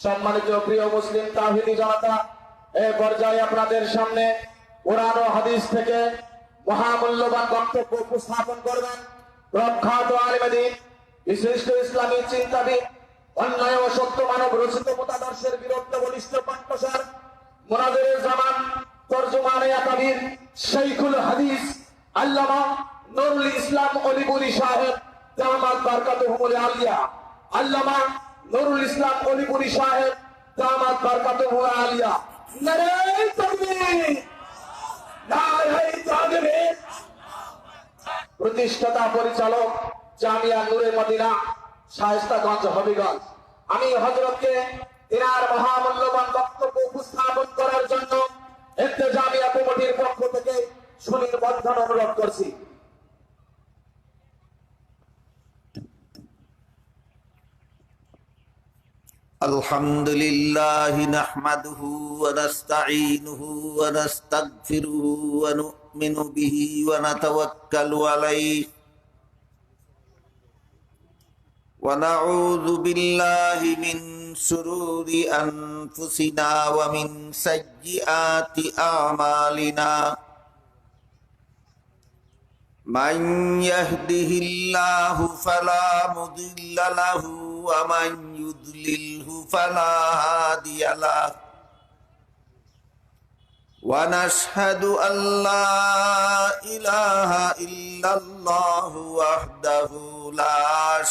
সম্মানিত প্রিয় মুসলিম তাওহীদি জনতা, এই পর্যায়ে আপনাদের সামনে কোরআন ও হাদিস থেকে মহামূল্যবান বক্তব্য উপস্থাপন করবেন প্রখ্যাত আলেম দ্বীন, বিশিষ্ট ইসলামী চিন্তাবিদ, অন্যায় ও সত্য মানব রচিত মতাদর্শের বিরুদ্ধে বলিষ্ঠ কণ্ঠস্বর, মুনাজিরে জামান, তরজুমানে আকাবির, শাইখুল হাদিস আল্লামা নুরুল ইসলাম অলিপুরি সাহেব দামাত বারকাতুহুল আলিয়া, আল্লামা নুরুল ইসলাম অলিপুরি সাহেব দামাত বারকাতুহুল আলিয়া। নারে তাকবীর, নারে তাকবীর। প্রতিষ্ঠাতা পরিচালক জামিয়া নূরে মদিনা, শায়েস্তাগঞ্জ, হবিগঞ্জ। আমি হযরতকে তিনার মহামূল্যবান বক্তব্য উপস্থাপন করার জন্য ইন্তেজামিয়া কমিটির পক্ষ থেকে সুনির্বন্ধন অনুরোধ করছি। আলহামদুলিল্লাহি নাহমাদুহু ওয়া নাস্তাঈনুহু ওয়া নাস্তাগফিরুহু ওয়া নু'মিনু বিহি ওয়া নাতাওয়াক্কালু আলাইহি ওয়া নাউযু বিল্লাহি মিন শুরুরি আনফুসিনা ওয়া মিন সাইয়্যিআতি আ'মালিনা। মান ইয়াহদিহিল্লাহু ফালা মুদিল্লা লাহু ওয়া মান ইউদ্লিলহু ফালা হাদিয়া লাহু। ওয়া নাশহাদু আল্লা ইলাহা ইল্লাল্লাহু ওয়াহদাহু লা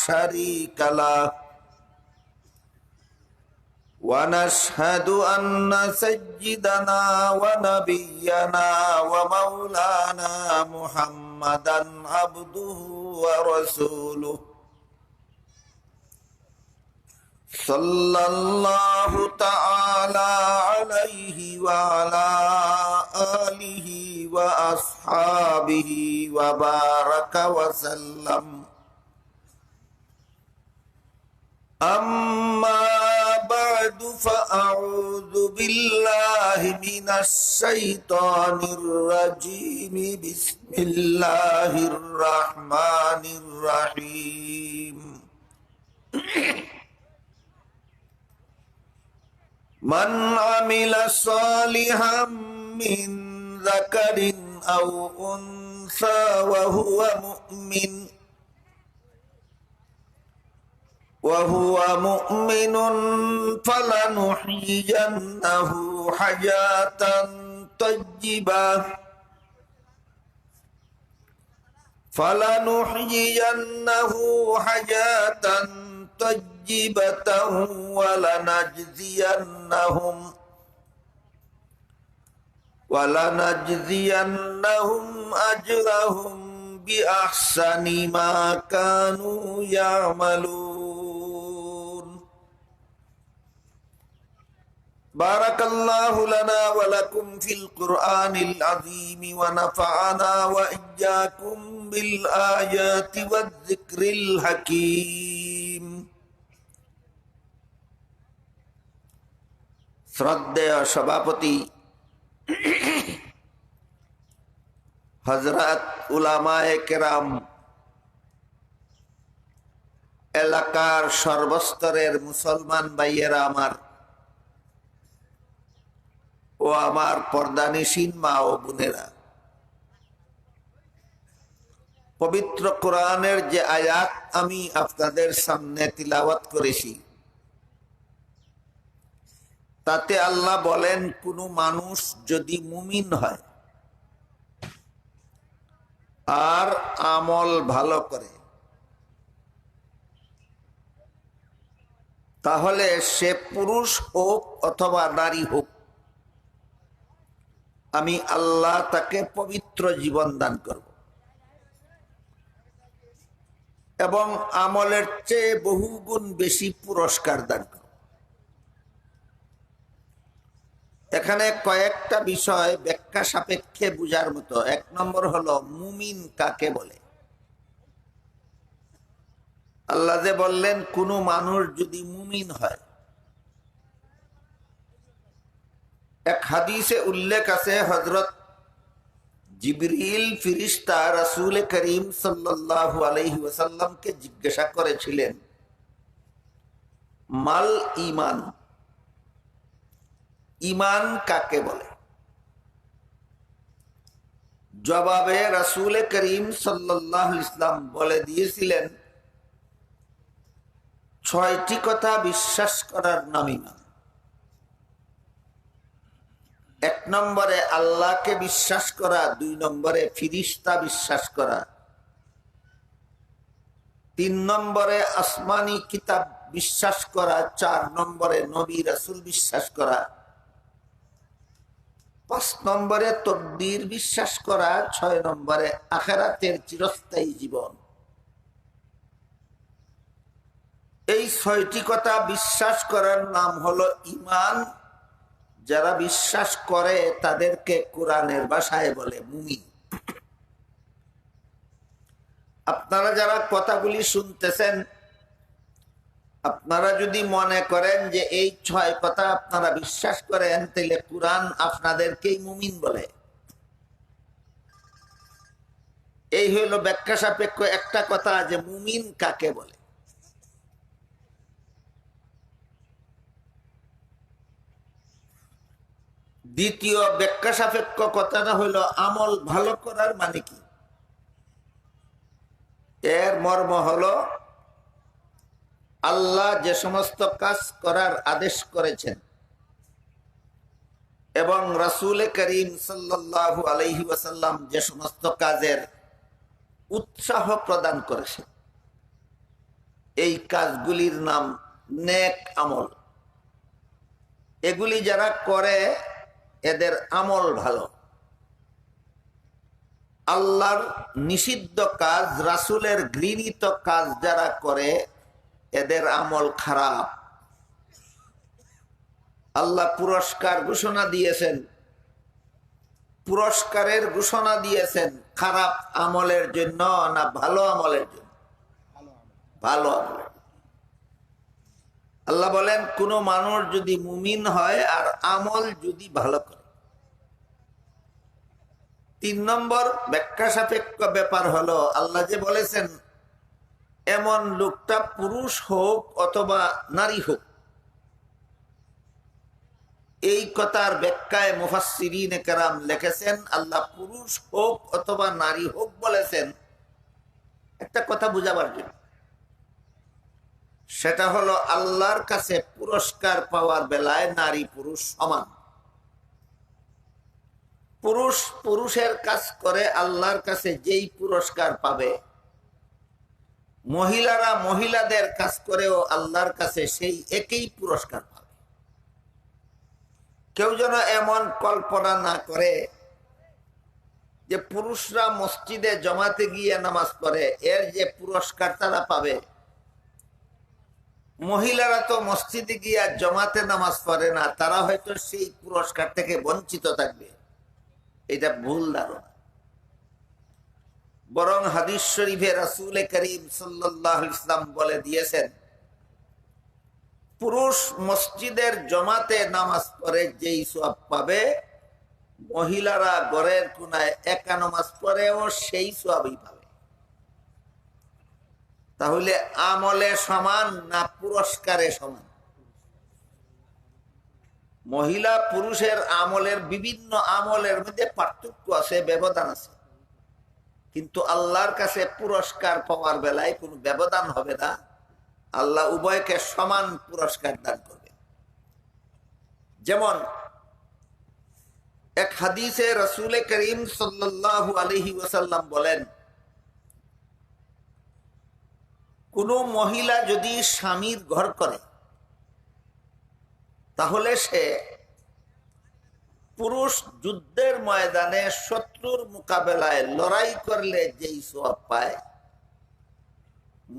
শারীকা লাহু। ওয়া নাশহাদু আন্না সাইয়্যিদানা ওয়া নাবিয়্যানা ওয়া মাওলানা মুহাম্মাদান আবদুহু ওয়া রাসূলুহু সাল্লাল্লাহু তাআলা আলাইহি ওয়া আলা আলিহি ওয়া আসহাবিহি ওয়া বারাকা ওয়া সাল্লাম। আম্মা বা'দু ফাআউযু বিল্লাহি মিনাশ শাইতানির রাজীম। বিসমিল্লাহির রাহমানির রাহিম। মান আমিলা সালিহাম মিন যাকারিন আও উনসা ওয়া হুয়া মুমিন ফালানুহইয়ান্নাহু হায়াতান তাইয়্যিবাহ ওয়ালানাজজিয়ান্নাহুম আজরাহুম বিআহসানি মা কানু ইয়ামালুন। বারাকাল্লাহু লানা ওয়া লাকুম ফিল কুরআনিল আযীম ওয়া নাফা'না ওয়া ইয়্যাকুম বিল আয়াতি ওয়াজ যিকরিল হাকীম। শ্রদ্ধেয় সভাপতি হযরত উলামায়ে কেরাম, এলাকার সর্বস্তরের মুসলমান ভাইয়েরা আমার ও আমার পর্দানিশীন মা ও বোনেরা, পবিত্র কোরআনের যে আয়াত আমি আপনাদের সামনে তিলাওয়াত করেছি, তাতে আল্লাহ বলেন, কোন মানুষ যদি মুমিন হয় আর আমল ভালো করে, তাহলে সে পুরুষ হোক অথবা নারী হোক, আমি আল্লাহ তাকে পবিত্র জীবন দান করব এবং আমলের চেয়ে বহুগুণ বেশি পুরস্কার দান করব। এখানে কয়েকটা বিষয় ব্যাখ্যা সাপেক্ষে বুঝার মতো। এক নম্বর হলো, মুমিন কাকে বলে? আল্লাহ যে বললেন কোন মানুষ যদি মুমিন হয়, এক হাদিসে উল্লেখ আছে, হযরত জিবরিল ফিরিস্তা রাসূল করিম সাল্লাল্লাহু আলাইহি ওয়াসাল্লামকে জিজ্ঞাসা করেছিলেন, মাল ঈমান, ঈমান কাকে বলে? জবাবে রাসূল করিম সাল্লাল্লাহু আলাইহি ওয়াসাল্লাম বলে দিয়েছিলেন, 6টি কথা বিশ্বাস করার নাম ঈমান। 1 নম্বরে আল্লাহকে বিশ্বাস করা, 2 নম্বরে ফিরিস্তা বিশ্বাস করা, 3 নম্বরে আসমানি কিতাব বিশ্বাস করা, 4 নম্বরে নবী রাসূল বিশ্বাস করা, 5 নম্বরে তকদীর বিশ্বাস করা, 6 নম্বরে আখিরাতের চিরস্থায়ী জীবন। এই 6টি কথা বিশ্বাস করার নাম হলো ঈমান। যারা বিশ্বাস করে তাদেরকে কোরআনের ভাষায় বলে মুমিন। আপনারা যারা কথাগুলি শুনতেছেন, আপনারা যদি মনে করেন যে এই 6 কথা আপনারা বিশ্বাস করেন, তাহলে কোরআন আপনাদেরকেই মুমিন বলে। এই হইল ব্যাখ্যা সাপেক্ষ একটা কথা যে মুমিন কাকে বলে। দ্বিতীয় ব্যাখ্যা সাপেক্ষ কথাটা হইল আমল ভালো করার মানে কি। এর মর্ম হলো আল্লাহ যে সমস্ত কাজ করার আদেশ করেছেন এবং রাসূল করিম সাল্লাল্লাহু আলাইহি ওয়াসাল্লাম যে সমস্ত কাজের উৎসাহ প্রদান করেছেন, এই কাজগুলির নাম নেক আমল। এগুলি যারা করে এদের আমল ভালো। আল্লাহর নিষিদ্ধ কাজ, রাসূলের ঘৃণিত কাজ যারা করে এদের আমল খারাপ। আল্লাহ পুরস্কার ঘোষণা দিয়েছেন, পুরস্কারের ঘোষণা দিয়েছেন খারাপ আমলের জন্য না ভালো আমলের জন্য? ভালো আমলের। আল্লাহ বলেন কোন মানুষ যদি মুমিন হয় আর আমল যদি ভালো করে। 3 নম্বর ব্যাখ্যা সাপেক্ষ ব্যাপার হলো আল্লাহ যে বলেছেন এমন লোকটা পুরুষ হোক অথবা নারী হোক। এই কথার ব্যাখ্যায় মুফাসসিরিনে কেরাম লিখেছেন আল্লাহ পুরুষ হোক অথবা নারী হোক বলেছেন একটা কথা বুঝাবার জন্য। সেটা হলো আল্লাহর কাছে পুরস্কার পাওয়ার বেলায় নারী পুরুষ সমান। পুরুষ পুরুষের কাজ করে আল্লাহর কাছে যেই পুরস্কার পাবে, মহিলারা মহিলাদের কাজ করেও আল্লাহর কাছে সেই একই পুরস্কার পাবে। কেউ যেন এমন কল্পনা না করে যে পুরুষরা মসজিদে জমাতে গিয়ে নামাজ পড়ে এর যে পুরস্কার তারা পাবে, মহিলারা তো মসজিদে গিয়ে জমাতে নামাজ পড়ে না, তারা হয়তো সেই পুরস্কার থেকে বঞ্চিত থাকবে। এটা ভুল ধারণা। বরং হাদিস শরীফে রাসূল করিম সাল্লাল্লাহু আলাইহি ওয়াসাল্লাম বলে দিয়েছেন, পুরুষ মসজিদের জমাতে নামাজ পড়ে যেই সওয়াব পাবে, মহিলারা ঘরের কোনায় একা নামাজ পড়েও সেই সওয়াবই পাবে। তাহলে আমলে সমান না পুরস্কারে সমান? মহিলা পুরুষের আমলের বিভিন্ন আমলের মধ্যে পার্থক্য আছে, ব্যবধান আছে, কিন্তু আল্লাহর কাছে পুরস্কার পাওয়ার বেলায় কোনো ব্যবধান হবে না। আল্লাহ উভয়কে সমান পুরস্কার দান করবে। যেমন এক হাদিসে রাসূল করিম সাল্লাল্লাহু আলাইহি ওয়াসাল্লাম বলেন, কোন মহিলা যদি স্বামীর ঘর করে তাহলে সে পুরুষ যুদ্ধের ময়দানে শত্রুর মোকাবেলায় লড়াই করলে যেই সওয়াব পায়,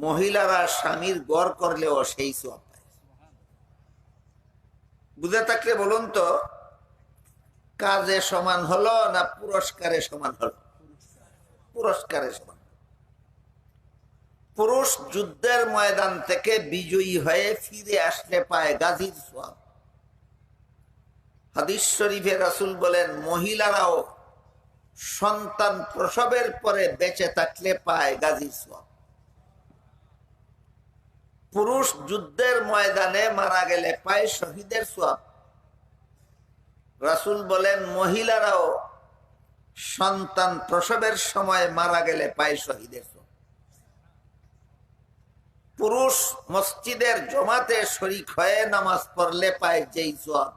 মহিলারা স্বামীর ঘর করলেও সেই সওয়াব পায়। বুঝে থাকলে বলুন তো, কাজে সমান হলো না পুরস্কারে সমান হলো? পুরস্কারে সমান। পুরুষ যুদ্ধের ময়দান থেকে বিজয়ী হয়ে ফিরে আসলে পায় গাজীর সওয়াব। হাদিস শরীফে রাসূল বলেন মহিলারাও সন্তান প্রসবের পরে বেঁচে থাকলে পায় গাজীর সওয়াব। পুরুষ যুদ্ধের ময়দানে মারা গেলে পায় শহীদের সওয়াব। রাসূল বলেন মহিলারাও সন্তান প্রসবের সময় মারা গেলে পায় শহীদের সওয়াব। পুরুষ মসজিদের জমাতে শরীক হয়ে নামাজ পড়লে পায় যেই সওয়াব,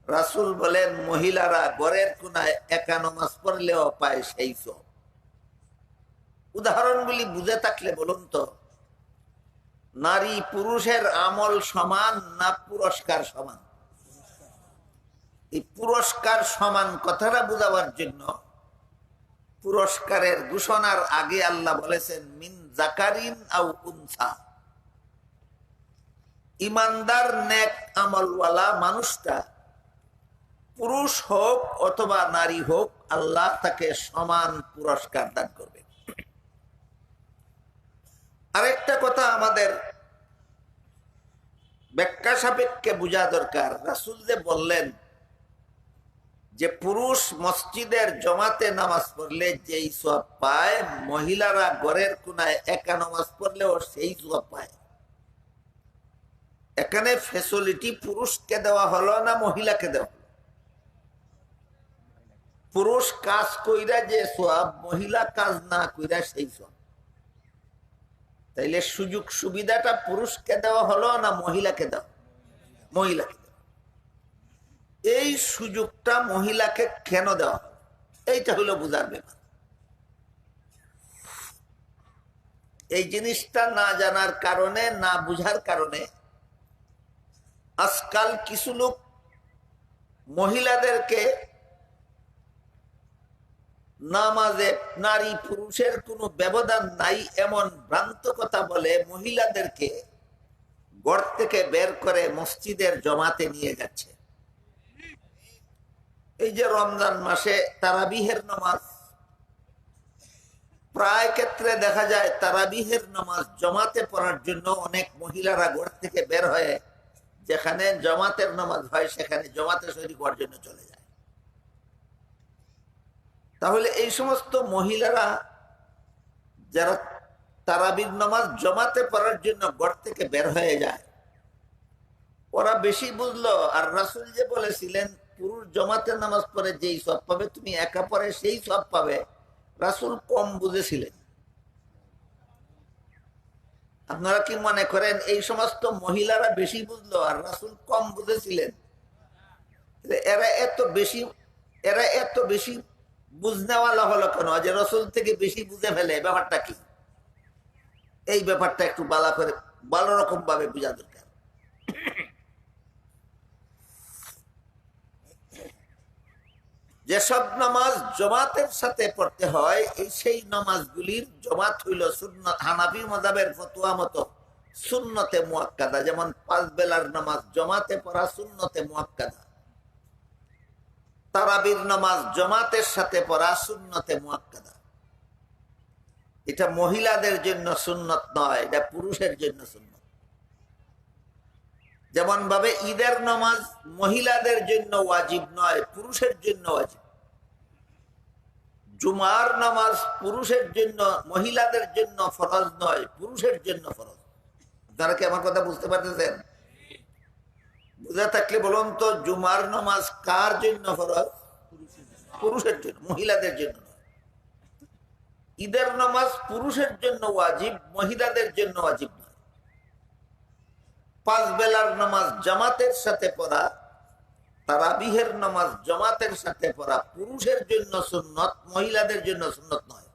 রাসূল বলেন মহিলারা ঘরের কোনায় একা নামাজ পড়লেও পায় সেই সওয়াব। উদাহরণগুলি বুঝে থাকলে বলুন তো, নারী পুরুষের আমল সমান না পুরস্কার সমান? এই পুরস্কার সমান কথাটা বুঝাবার জন্য পুরস্কারের ঘোষণার আগে আল্লাহ বলেছেন মিন জাকারিন আও উনসা। ইমানদার নেক আমলওয়ালা মানুষটা পুরুষ হোক অথবা নারী হোক, আল্লাহ তাকে সমান পুরস্কার দান করবে। আরেকটা কথা আমাদের ব্যাখ্যা সাপেক্ষে বোঝা দরকার। রাসূল যে বললেন যে পুরুষ মসজিদের জমাতে নামাজ পড়লে যেই সওয়াব পায়, মহিলারা ঘরের কোনায় একা নামাজ পড়লেও সেই সওয়াব পায়। এখানে ফ্যাসিলিটি পুরুষকে দেওয়া হলো না মহিলাকে দেওয়া হলো? পুরুষ কাজ কইরা যে সওয়াব, মহিলা কাজ না কইরা সেই সওয়াব। তাইলে সুযোগ সুবিধাটা পুরুষকে দেওয়া হলো না মহিলাকে দেওয়া? মহিলাকে। এই সুযোগটা মহিলাকে কেন দেওয়া হলো, এইটা হলো বুঝার ব্যাপার। এই জিনিসটা না জানার কারণে, না বুঝার কারণে আজকাল কিছু লোক মহিলাদেরকে নামাজে নারী পুরুষের কোনো ব্যবধান নাই এমন ভ্রান্ত কথা বলে মহিলাদেরকে ঘর থেকে বের করে মসজিদের জমাতে নিয়ে যাচ্ছে। এই যে রমজান মাসে তারাবিহের নামাজ, প্রায় ক্ষেত্রে দেখা যায় তারাবিহের নামাজ জমাতে পড়ার জন্য অনেক মহিলারা ঘর থেকে বের হয়ে যেখানে জমাতের নামাজ হয় সেখানে জমাতে শরীক হওয়ার জন্য চলে যায়। তাহলে এই সমস্ত মহিলারা যারা তারাবির নামাজ জমাতে পড়ার জন্য ঘর থেকে বের হয়ে যায়, ওরা বেশি বুঝলো। আর রাসূল যে বলেছিলেন পুরুষ জমাতে নামাজ পড়ে যেই সওয়াব পাবে, তুমি একা পড়ে সেই সওয়াব পাবে, রাসূল কম বুঝেছিলেন। আপনারা কি মনে করেন এই সমস্ত মহিলারা বেশি বুঝলো আর রাসূল কম বুঝেছিলেন? এরা এত বেশি বুঝনেওয়ালা হলো কেন যে রাসূল থেকে বেশি বুঝে ফেলে? ব্যাপারটা কি? এই ব্যাপারটা একটু ভালো রকম ভাবে বোঝা দরকার। যেসব নামাজ জমাতের সাথে পড়তে হয়, এই সেই নামাজগুলির জমাত হইল সুন্নত। হানাফি মাযহাবের ফতোয়া মতো সুন্নতে মুআক্কাদা, যেমন 5 বেলার নামাজ জমাতে পড়া সুন্নতে মুআক্কাদা। তারাবির নামাজ জমাতের সাথে পড়া সুন্নতে মুআক্কাদা। এটা মহিলাদের জন্য সুন্নত নয়, এটা পুরুষের জন্য সুন্নত। যেমন ভাবে ঈদের নামাজ মহিলাদের জন্য ওয়াজিব নয়, পুরুষের জন্য ওয়াজিব। জুমার নামাজ পুরুষের জন্য, মহিলাদের জন্য ফরজ নয়, পুরুষের জন্য ফরজ। আপনারা কি আমার কথা বুঝতে পারতেছেন? বুঝা থাকলে বলুন তো, জুমার নামাজ কার জন্য ফরজ? পুরুষের জন্য, মহিলাদের জন্য নয়। ঈদের নামাজ পুরুষের জন্য ওয়াজিব, মহিলাদের জন্য ওয়াজিব নয়। 5 বেলার নামাজ জামাতের সাথে পড়া, তারাবিহের নামাজ জামাতের সাথে পড়া পুরুষের জন্য সুন্নত, মহিলাদের জন্য সুন্নত নয়।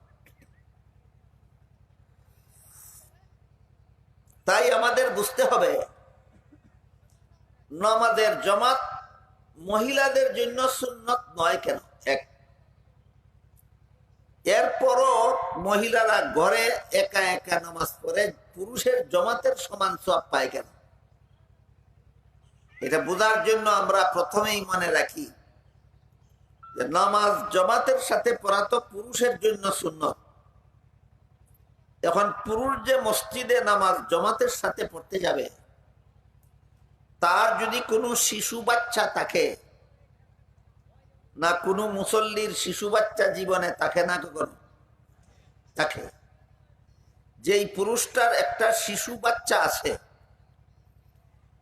তাই আমাদের বুঝতে হবে নামাজের জামাত মহিলাদের জন্য সুন্নত নয় কেন। এক, এরপরও মহিলারা ঘরে একা একা নামাজ পড়ে পুরুষের জামাতের সমান সওয়াব পায় কেন? এটা বোঝার জন্য আমরা প্রথমেই মনে রাখি যে নামাজ জামাতের সাথে পড়া তো পুরুষের জন্য সুন্নত। এখন পুরুষ যে মসজিদে নামাজ জামাতের সাথে পড়তে যাবে, তার যদি কোনো শিশু বাচ্চা থাকে না কোনো মুসল্লির শিশু বাচ্চা জীবনে থাকে না কখনো? থাকে। যেই পুরুষটার একটা শিশু বাচ্চা আছে,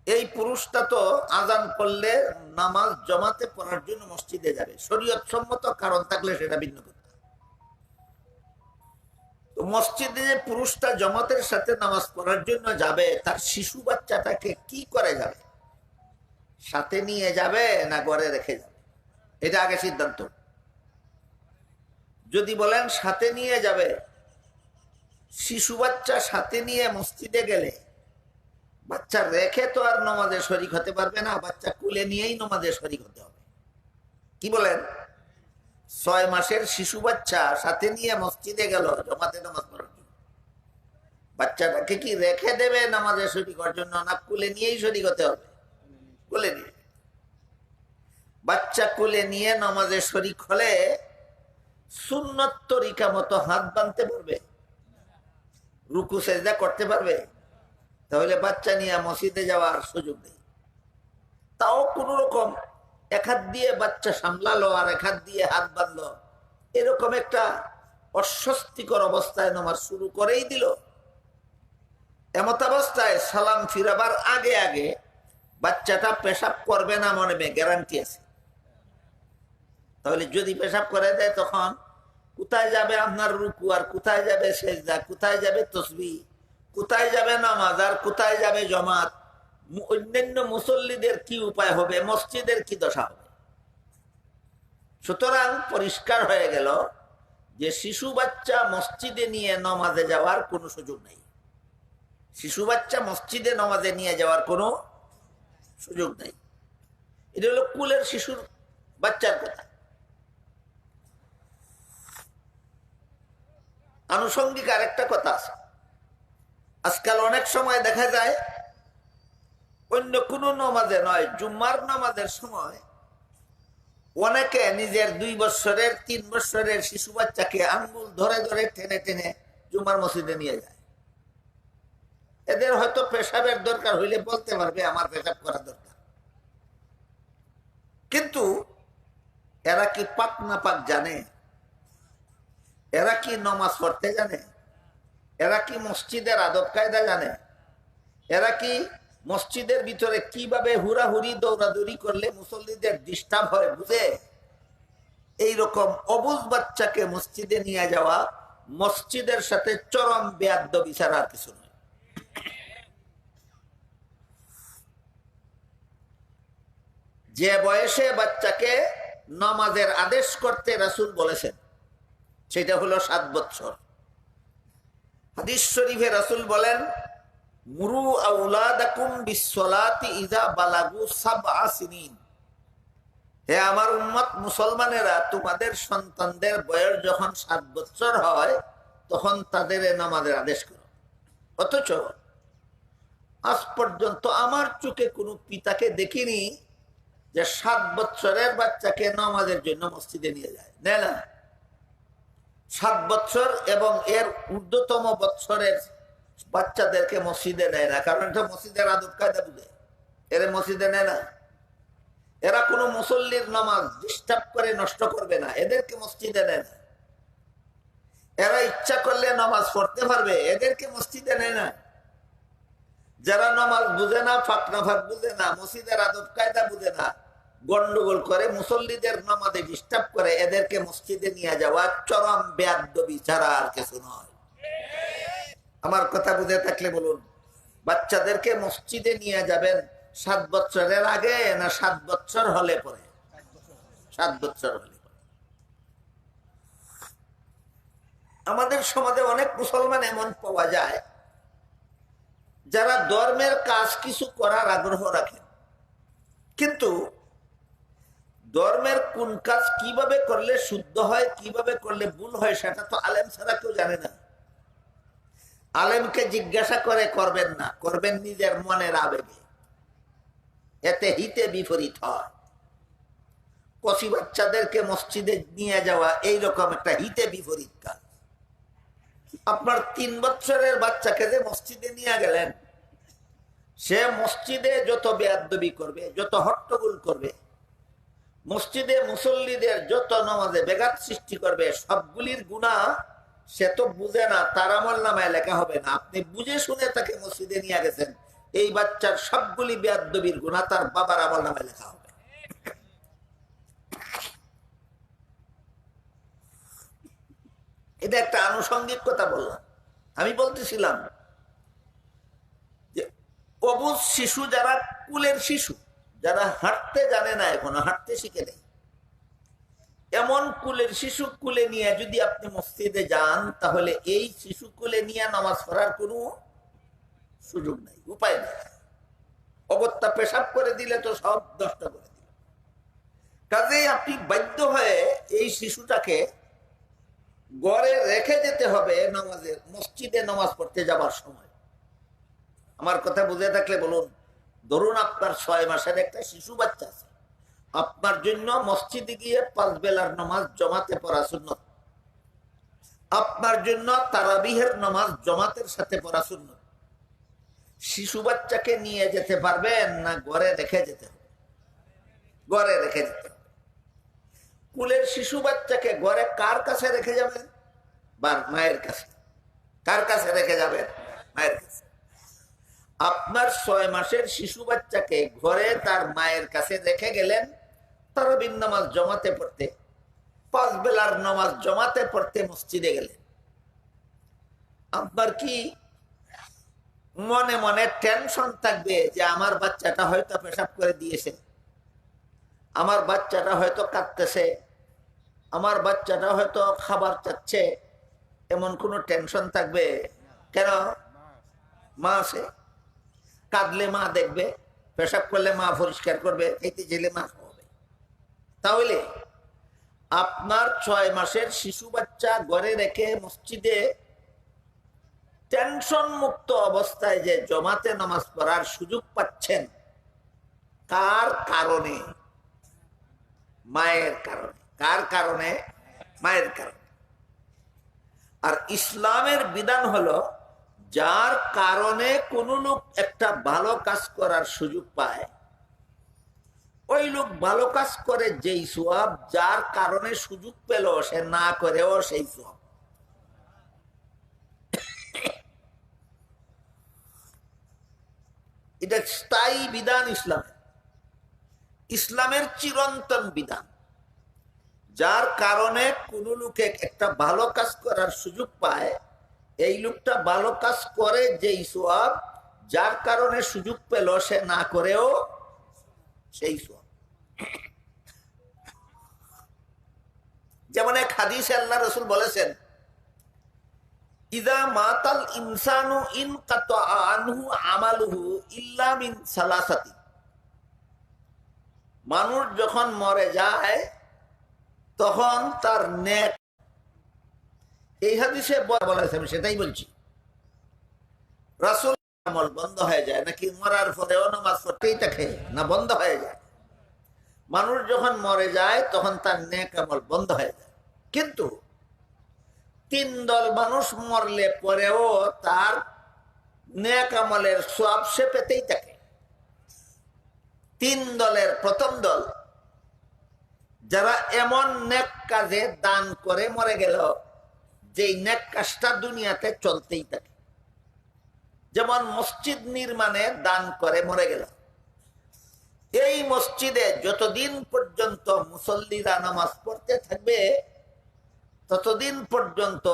এই পুরুষটা তো আজান করলে নামাজ জমাতে পড়ার জন্য মসজিদে যাবে, শরীয়ত সম্মত কারণ থাকলে সেটা ভিন্ন কথা। তো মসজিদে যে পুরুষটা জমাতের সাথে নামাজ পড়ার জন্য যাবে, তার শিশু বাচ্চাটাকে কি করে যাবে? সাথে নিয়ে যাবে না ঘরে রেখে যাবে? এটা আগে সিদ্ধান্ত। যদি বলেন সাথে নিয়ে যাবে, শিশু বাচ্চা সাথে নিয়ে মসজিদে গেলে বাচ্চা রেখে তো আর নামাজে শরীক হতে পারবে না, বাচ্চা কুলে নিয়েই নামাজে শরীক হতে হবে। কি বলেন? 6 মাসের শিশু বাচ্চা সাথে নিয়ে মসজিদে গেল জমাতে নামাজ পড়ার জন্য, বাচ্চাটাকে কি রেখে দেবে নামাজে শরীক হওয়ার জন্য, না কুলে নিয়েই শরীক হতে হবে? কুলে নিয়ে। বাচ্চা কুলে নিয়ে নামাজে শরীক হলে সুন্নত তরিকা মতো হাত বাঁধতে পারবে? রুকু সেজদা করতে পারবে? তাহলে বাচ্চা নিয়ে মসজিদে যাওয়ার সুযোগ নেই। তাও কোন রকম এক হাত দিয়ে বাচ্চা সামলালো আর এক হাত দিয়ে হাত বাঁধলো, এরকম একটা অস্বস্তিকর অবস্থায় নামাজ শুরু করেই দিল। এমত অবস্থায় সালাম ফিরাবার আগে আগে বাচ্চাটা পেশাব করবে না মনে গ্যারান্টি আছে। তাহলে যদি পেশাব করে দেয় তখন কোথায় যাবে আপনার রুকু, আর কোথায় যাবে সেজদা, কোথায় যাবে তসবিহ, কোথায় যাবে নামাজ, আর কোথায় যাবে জমাত? অন্যান্য মুসল্লিদের কি উপায় হবে, মসজিদের কি দশা হবে? সুতরাং পরিষ্কার হয়ে গেল যে শিশু বাচ্চা মসজিদে নিয়ে নামাজে যাওয়ার কোনো সুযোগ নেই। শিশু বাচ্চা মসজিদে নামাজে নিয়ে যাওয়ার কোনো সুযোগ নেই। এটা হলো কুলের শিশুর বাচ্চার কথা। আনুষঙ্গিক আরেকটা কথা আছে। আজকাল অনেক সময় দেখা যায় অন্য কোনো নামাজে নয়, জুম্মার নামাজের সময় অনেকে নিজের 2 বছরের 3 বছরের শিশু বাচ্চাকে আঙ্গুল ধরে ধরে টেনে টেনে জুম্মার মসজিদে নিয়ে যায়। এদের হয়তো পেশাবের দরকার হইলে বলতে পারবে আমার পেশাব করা দরকার, কিন্তু এরা কি পাক না পাক জানে? এরা কি নামাজ পড়তে জানে? এরা কি মসজিদের আদব কায়দা জানে? এরা কি মসজিদের ভিতরে কিভাবে হুড়াহুড়ি দৌড়াদৌড়ি করলে মুসল্লিদের ডিস্টার্ব হয় বুঝে? এইরকম অবুঝ বাচ্চাকে মসজিদে নিয়ে যাওয়া মসজিদের সাথে চরম বেয়াদবি ছাড়া আর কিছু নয়। যে বয়সে বাচ্চাকে নামাজের আদেশ করতে রাসূল বলেছেন সেটা হলো 7 বছর। হাদিস শরীফে রাসূল বলেন, মুরু আওলাদাকুম বিসসালাতি ইযা বালাগু 7 সিনিন। হে আমার উম্মত মুসলমানেরা, তোমাদের সন্তানদের বয়স যখন 7 বছর হয় তখন তাদের নামাজের আদেশ করো। অথচ আজ পর্যন্ত আমার চোখে কোনো পিতাকে দেখিনি যে 7 বছরের বাচ্চাকে নামাজের জন্য মসজিদে নিয়ে যায়। না, 7 বছর এবং এর ঊর্ধ্বতম বছরের বাচ্চাদেরকে মসজিদে নেয় না, কারণ এটা মসজিদের আদব কায়দা বুঝে, এরা মসজিদে নেয় না। এরা কোনো মুসল্লির নামাজ ডিস্টার্ব করে নষ্ট করবে না, এদেরকে মসজিদে নেয় না। এরা ইচ্ছা করলে নামাজ পড়তে পারবে, এদেরকে মসজিদে নেয় না। যারা নামাজ বুঝে না, ফাঁক না ফাঁক বুঝে না, মসজিদের আদব কায়দা বুঝে না, গন্ডগোল করে মুসল্লিদের নামাজে ডিস্টার্ব করে, এদেরকে মসজিদে নিয়ে যাওয়া চরম বেয়াদবি ছাড়া আর কিছু নয়। আমার কথা বুঝে থাকলে বলুন, বাচ্চাদেরকে মসজিদে নিয়ে যাবেন 7 বছরের আগে না 7 বছর হলে পরে? 7 বছর হলে পরে। আমাদের সমাজে অনেক মুসলমান এমন পাওয়া যায় যারা ধর্মের কাজ কিছু করার আগ্রহ রাখেন, কিন্তু ধর্মের কোন কাজ কিভাবে করলে শুদ্ধ হয়, কিভাবে করলে ভুল হয় সেটা তো আলেম ছাড়া কেউ জানে না। আলেমকে জিজ্ঞাসা করে করবেন না, করবেন নিজের মনের আবেগে, এতে হিতে বিপরীত হয়। কচি বাচ্চাদেরকে মসজিদে নিয়ে যাওয়া এইরকম একটা হিতে বিপরীত কাজ। আপনার 3 বছরের বাচ্চাকে যে মসজিদে নিয়ে গেলেন, সে মসজিদে যত বেয়াদবি করবে, যত হট্টগোল করবে, মসজিদে মুসল্লিদের যত নামাজে বেঘাত সৃষ্টি করবে সবগুলির গুনাহ সে তো বুঝে না, তার আমল নামায় লেখা হবে না। আপনি বুঝে শুনে তাকে মসজিদে নিয়ে গেছেন, এই বাচ্চার সবগুলি বেয়াদবির গুনাহ তার বাবার আমল নামায় লেখা হবে। এটা একটা আনুষঙ্গিক কথা বললাম। আমি বলতেছিলাম যে অবুঝ শিশু, যারা কুলের শিশু, যারা হাঁটতে জানে না, এখনো হাঁটতে শিখে নেই, এমন কুলের শিশু কুলে নিয়ে যদি আপনি মসজিদে যান, তাহলে এই শিশু কুলে নিয়ে নামাজ পড়ার কোনো সুযোগ নাই, উপায় নেই। অগত্যা পেশাব করে দিলে তো সব নষ্ট করে দিল। কাজেই আপনি বাধ্য হয়ে এই শিশুটাকে ঘরে রেখে যেতে হবে নামাজের, মসজিদে নামাজ পড়তে যাবার সময়। আমার কথা বুঝে থাকলে বলুন। ধরুন আপনার 6 মাসের একটা শিশু বাচ্চা আছে, আপনার জন্য মসজিদে গিয়ে 5 বেলার নামাজ জমাতে পড়া সুন্নত, আপনার জন্য তারাবিহের নামাজ জমাতের সাথে পড়া সুন্নত। শিশু বাচ্চাকে নিয়ে যেতে পারবেন না ঘরে রেখে যেতে হবে? ঘরে রেখে যেতে হবে। কুলের শিশু বাচ্চাকে ঘরে কার কাছে রেখে যাবেন? মায়ের কাছে। কার কাছে রেখে যাবেন? মায়ের কাছে। আপনার 6 মাসের শিশু বাচ্চাকে ঘরে তার মায়ের কাছে রেখে গেলেন তারাবির নামাজ জমাতে পড়তে, 5 বেলার নামাজ জমাতে পড়তে মসজিদে গেলেন। আপনার কি মনে মনে টেনশন থাকবে যে আমার বাচ্চাটা হয়তো পেশাব করে দিয়েছে, আমার বাচ্চাটা হয়তো কাঁদতেছে, আমার বাচ্চাটা হয়তো খাবার চাচ্ছে, এমন কোনো টেনশন থাকবে? কেন? মা আছে, কাঁদলে মা দেখবে, পেশাব করলে মা পরিষ্কার করবে, খেতে চাইলে মা খাওয়াবে। তাহলে আপনার 6 মাসের শিশু বাচ্চা ঘরে রেখে মসজিদে টেনশন মুক্ত অবস্থায় যে জমাতে নামাজ পড়ার সুযোগ পাচ্ছেন, কার কারণে? মায়ের কারণে। কার কারণে? মায়ের কারণে। আর ইসলামের বিধান হলো, যার কারণে কোন লোক একটা ভালো কাজ করার সুযোগ পায়, ওই লোক ভালো কাজ করে যেই সওয়াব, যার কারণে সুযোগ পেল সে না করেও সেই সওয়াব। এটা স্থায়ী বিধান ইসলামের, ইসলামের চিরন্তন বিধান। যার কারণে কোন লোকে একটা ভালো কাজ করার সুযোগ পায়, এই লোকটা ভালো কাজ করে যেই সওয়াব, যার কারণে সুযোগ পেল সে না করেও সেই সওয়াব। যেমন এক হাদিসে আল্লাহ রাসূল বলেছেন, ইযা মাতাল ইনসানু ইনকাতা আনহু আমালুহু ইল্লা মিন সালাসাতি। মানুষ যখন মরে যায় তখন তার নেক, এই হাদিসে বলা আছে, আমি সেটাই বলছি, রাসূল আমল বন্ধ হয়ে যায় নাকি মরার পরেও নামাজ পড়তেই থাকে না বন্ধ হয়ে যায়? মানুষ যখন মরে যায় তখন তার নেক আমল বন্ধ হয়ে যায়। কিন্তু 3 দল মানুষ মরলে পরেও তার নেক আমলের সওয়াব সে পেতেই থাকে। 3 দলের প্রথম দল, যারা এমন নেক কাজে দান করে মরে গেল যেই নেক কাজটা দুনিয়াতে চলতেই থাকে। যেমন মসজিদ নির্মাণে দান করে মরে গেল, এই মসজিদে যতদিন পর্যন্ত মুসল্লিরা নামাজ পড়তে থাকবে ততদিন পর্যন্ত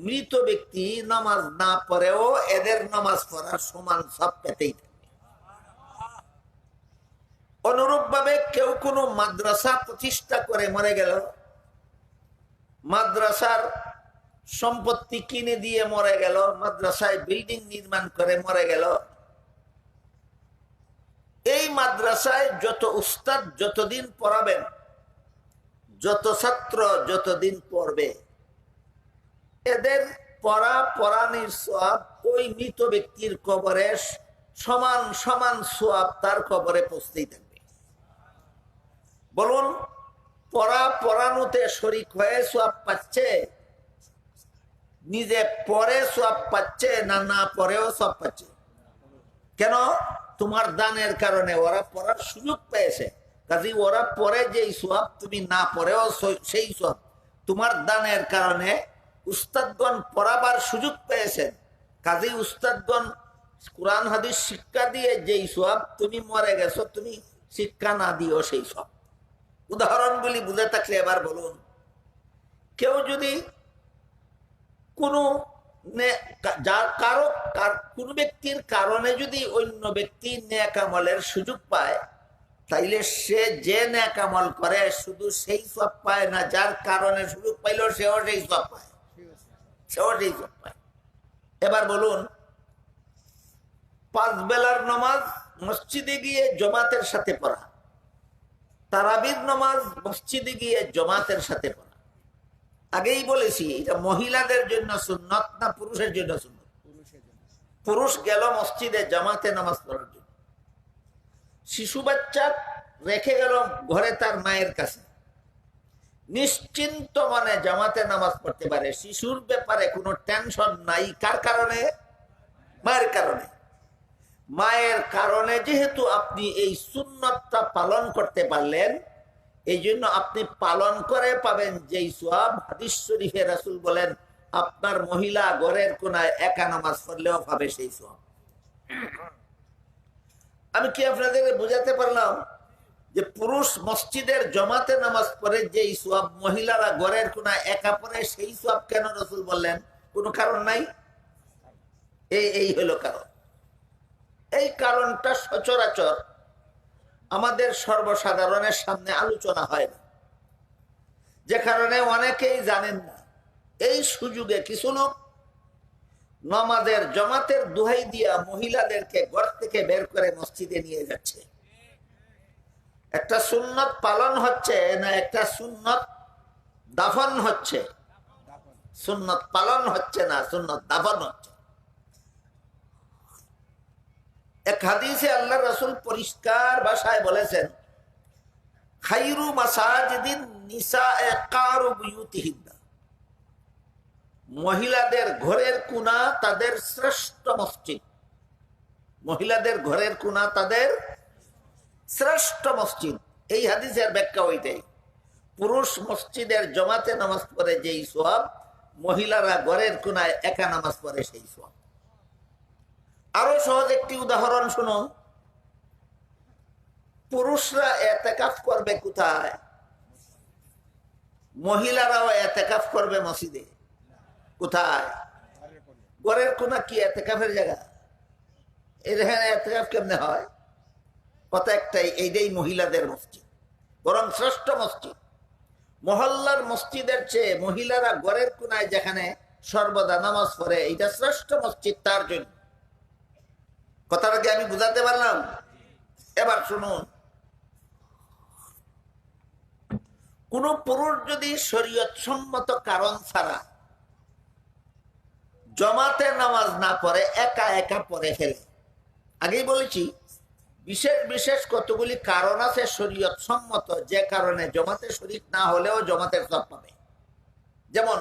মৃত ব্যক্তি নামাজ না পড়েও এদের নামাজ পড়ার সমান সব পেতেই থাকবে। অনুরূপ ভাবে কেউ কোনো মাদ্রাসা প্রতিষ্ঠা করে মরে গেল, মাদ্রাসার সম্পত্তি কিনে দিয়ে মরে গেল, মাদ্রাসায় বিল্ডিং নির্মাণ করে মরে গেল, এই মাদ্রাসায় যত উস্তাদ যতদিন পড়াবেন, যত ছাত্র যতদিন পড়বে, এদের পড়ানির সওয়াব ওই মৃত ব্যক্তির কবরে সমান সমান সওয়াব তার কবরে পৌঁছতেই থাকবে। বলুন, পড়ানোতে শরীক হয়ে সওয়াব পাচ্ছে, নিজে পড়ে সওয়াব পাচ্ছে না না পড়েও সওয়াব পাচ্ছে? কেন? তোমার দানের কারণে ওরা পড়ার সুযোগ পেয়েছে, কাজে ওরা পরে যেই সোয়াব তুমি না পড়েও সেই সোয়াব তোমার দানের কারণে উস্তাদগণ পড়াবার সুযোগ পেয়েছেন। কাজী উস্তাদগণ কোরআন হাদিস শিক্ষা দিয়ে যেই সোয়াব তুমি মরে গেছো, তুমি শিক্ষা না দিও সেই সব। উদাহরণগুলি বুঝে থাকলে এবার বলুন, কেউ যদি কোনো কোন ব্যক্তির কারণে যদি অন্য ব্যক্তি নেক আমলের সুযোগ পায়, তাইলে সে যে নেক আমল করে শুধু সেই সব পায় না, যার কারণে সুযোগ পাইল সেও সেই সব পায়, সেও সেই সব পায়। এবার বলুন, 5 বেলার নামাজ মসজিদে গিয়ে জমাতের সাথে পড়া, তারাবির নামাজ মসজিদে গিয়ে জমাতের সাথে পড়া। আগেই বলেছি এটা মহিলাদের জন্য সুন্নত না পুরুষের জন্য সুন্নত? পুরুষ গেল মসজিদে জামাতে নামাজ পড়ার জন্য, শিশু বাচ্চা রেখে গেল ঘরে তার মায়ের কাছে, নিশ্চিন্ত মনে জামাতে নামাজ পড়তে পারে, শিশুর ব্যাপারে কোনো টেনশন নাই। কার কারণে? মায়ের কারণে। মায়ের কারণে যেহেতু আপনি এই সুন্নতটা পালন করতে পারলেন, এই জন্য আপনি পালন করে পাবেন যেই সওয়াব। হাদিস শরীফে রাসূল বলেন, আপনার মহিলা ঘরের কোনায় একা নামাজ পড়লেও পাবে সেই সওয়াব। আমি কি আপনাদের বুঝাতে পারলাম যে পুরুষ মসজিদের জমাতে নামাজ পড়ে যেই সওয়াব মহিলারা ঘরের কোনায় একা পড়ে সেই সওয়াব কেন রাসূল বললেন? কোনো কারণ নাই। এই হলো কারণ। এই কারণটা সচরাচর আমাদের সর্বসাধারণের সামনে আলোচনা হয় না, যে কারণে অনেকেই জানেন না। এই সুযোগে কিছু লোক নামাজের জমাতের দোহাই দিয়া মহিলাদেরকে ঘর থেকে বের করে মসজিদে নিয়ে যাচ্ছে। একটা সুন্নত পালন হচ্ছে না একটা সুন্নত দাফন হচ্ছে? সুন্নত পালন হচ্ছে না, সুন্নত দাফন হচ্ছে। এক হাদিসে আল্লাহ রাসূল পরিষ্কার ভাষায় বলেছেন, খায়রু মাসাজিদিন নিসায়ে কারু বুয়ুতিহিন্না, মহিলাদের ঘরের কোণা তাদের শ্রেষ্ঠ মসজিদ। মহিলাদের ঘরের কোণা তাদের শ্রেষ্ঠ মসজিদ। এই হাদিসের ব্যাখ্যা ওইটাই। পুরুষ মসজিদের জমাতে নামাজ পড়ে যেই সওয়াব, মহিলারা ঘরের কোণায় একা নামাজ পড়ে সেই সওয়াব। আরো সহজ একটি উদাহরণ শুনো। পুরুষরা এতেকাফ করবে কোথায়? মহিলারাও এতেকাফ করবে মসজিদে। কোথায়? ঘরের কোণা কি এতেকাফের জায়গা? এখানে এতেকাফ কেমনে হয়? কথা একটাই, এইটাই মহিলাদের মসজিদ, বরং শ্রেষ্ঠ মসজিদ। মহল্লার মসজিদের চেয়ে মহিলারা ঘরের কোণায় যেখানে সর্বদা নামাজ পড়ে, এটা শ্রেষ্ঠ মসজিদ তার জন্য। কথাটাকে আমি বুঝাতে পারলাম? এবার শুনুন, কোন পুরুষ যদি শরীয়ত সম্মত কারণ ছাড়া জমাতে নামাজ না পড়ে, একা একা পড়ে ফেলে, আগেই বলেছি বিশেষ বিশেষ কতগুলি কারণ আছে শরীয়ত সম্মত, যে কারণে জমাতে শরীক না হলেও জমাতের সওয়াব পাবে। যেমন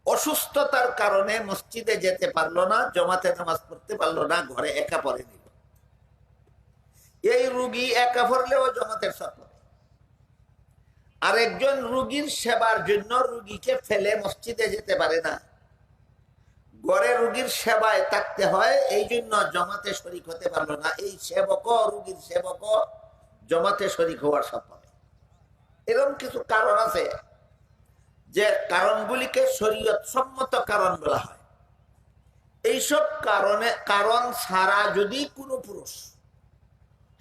অসুস্থতার কারণে মসজিদে যেতে পারলো না, জমাতে নামাজ পড়তে পারলো না, ঘরে একা পড়ে নিল, এই রোগী একা পড়লেও জমাতের সওয়াব পাবে। আরেকজন রোগীর সেবার জন্য রোগীকে ফেলে মসজিদে যেতে পারে না, ঘরে রোগীর সেবায় থাকতে হয়, এই জন্য জমাতে শরীক হতে পারলো না, এই সেবক রোগীর সেবক জমাতে শরীক হওয়ার সওয়াব পাবে। এরকম কিছু কারণ আছে যে কারণগুলিকে শরীয়ত সম্মত কারণ বলা হয়। এইসব কারণ ছাড়া যদি কোনো পুরুষ,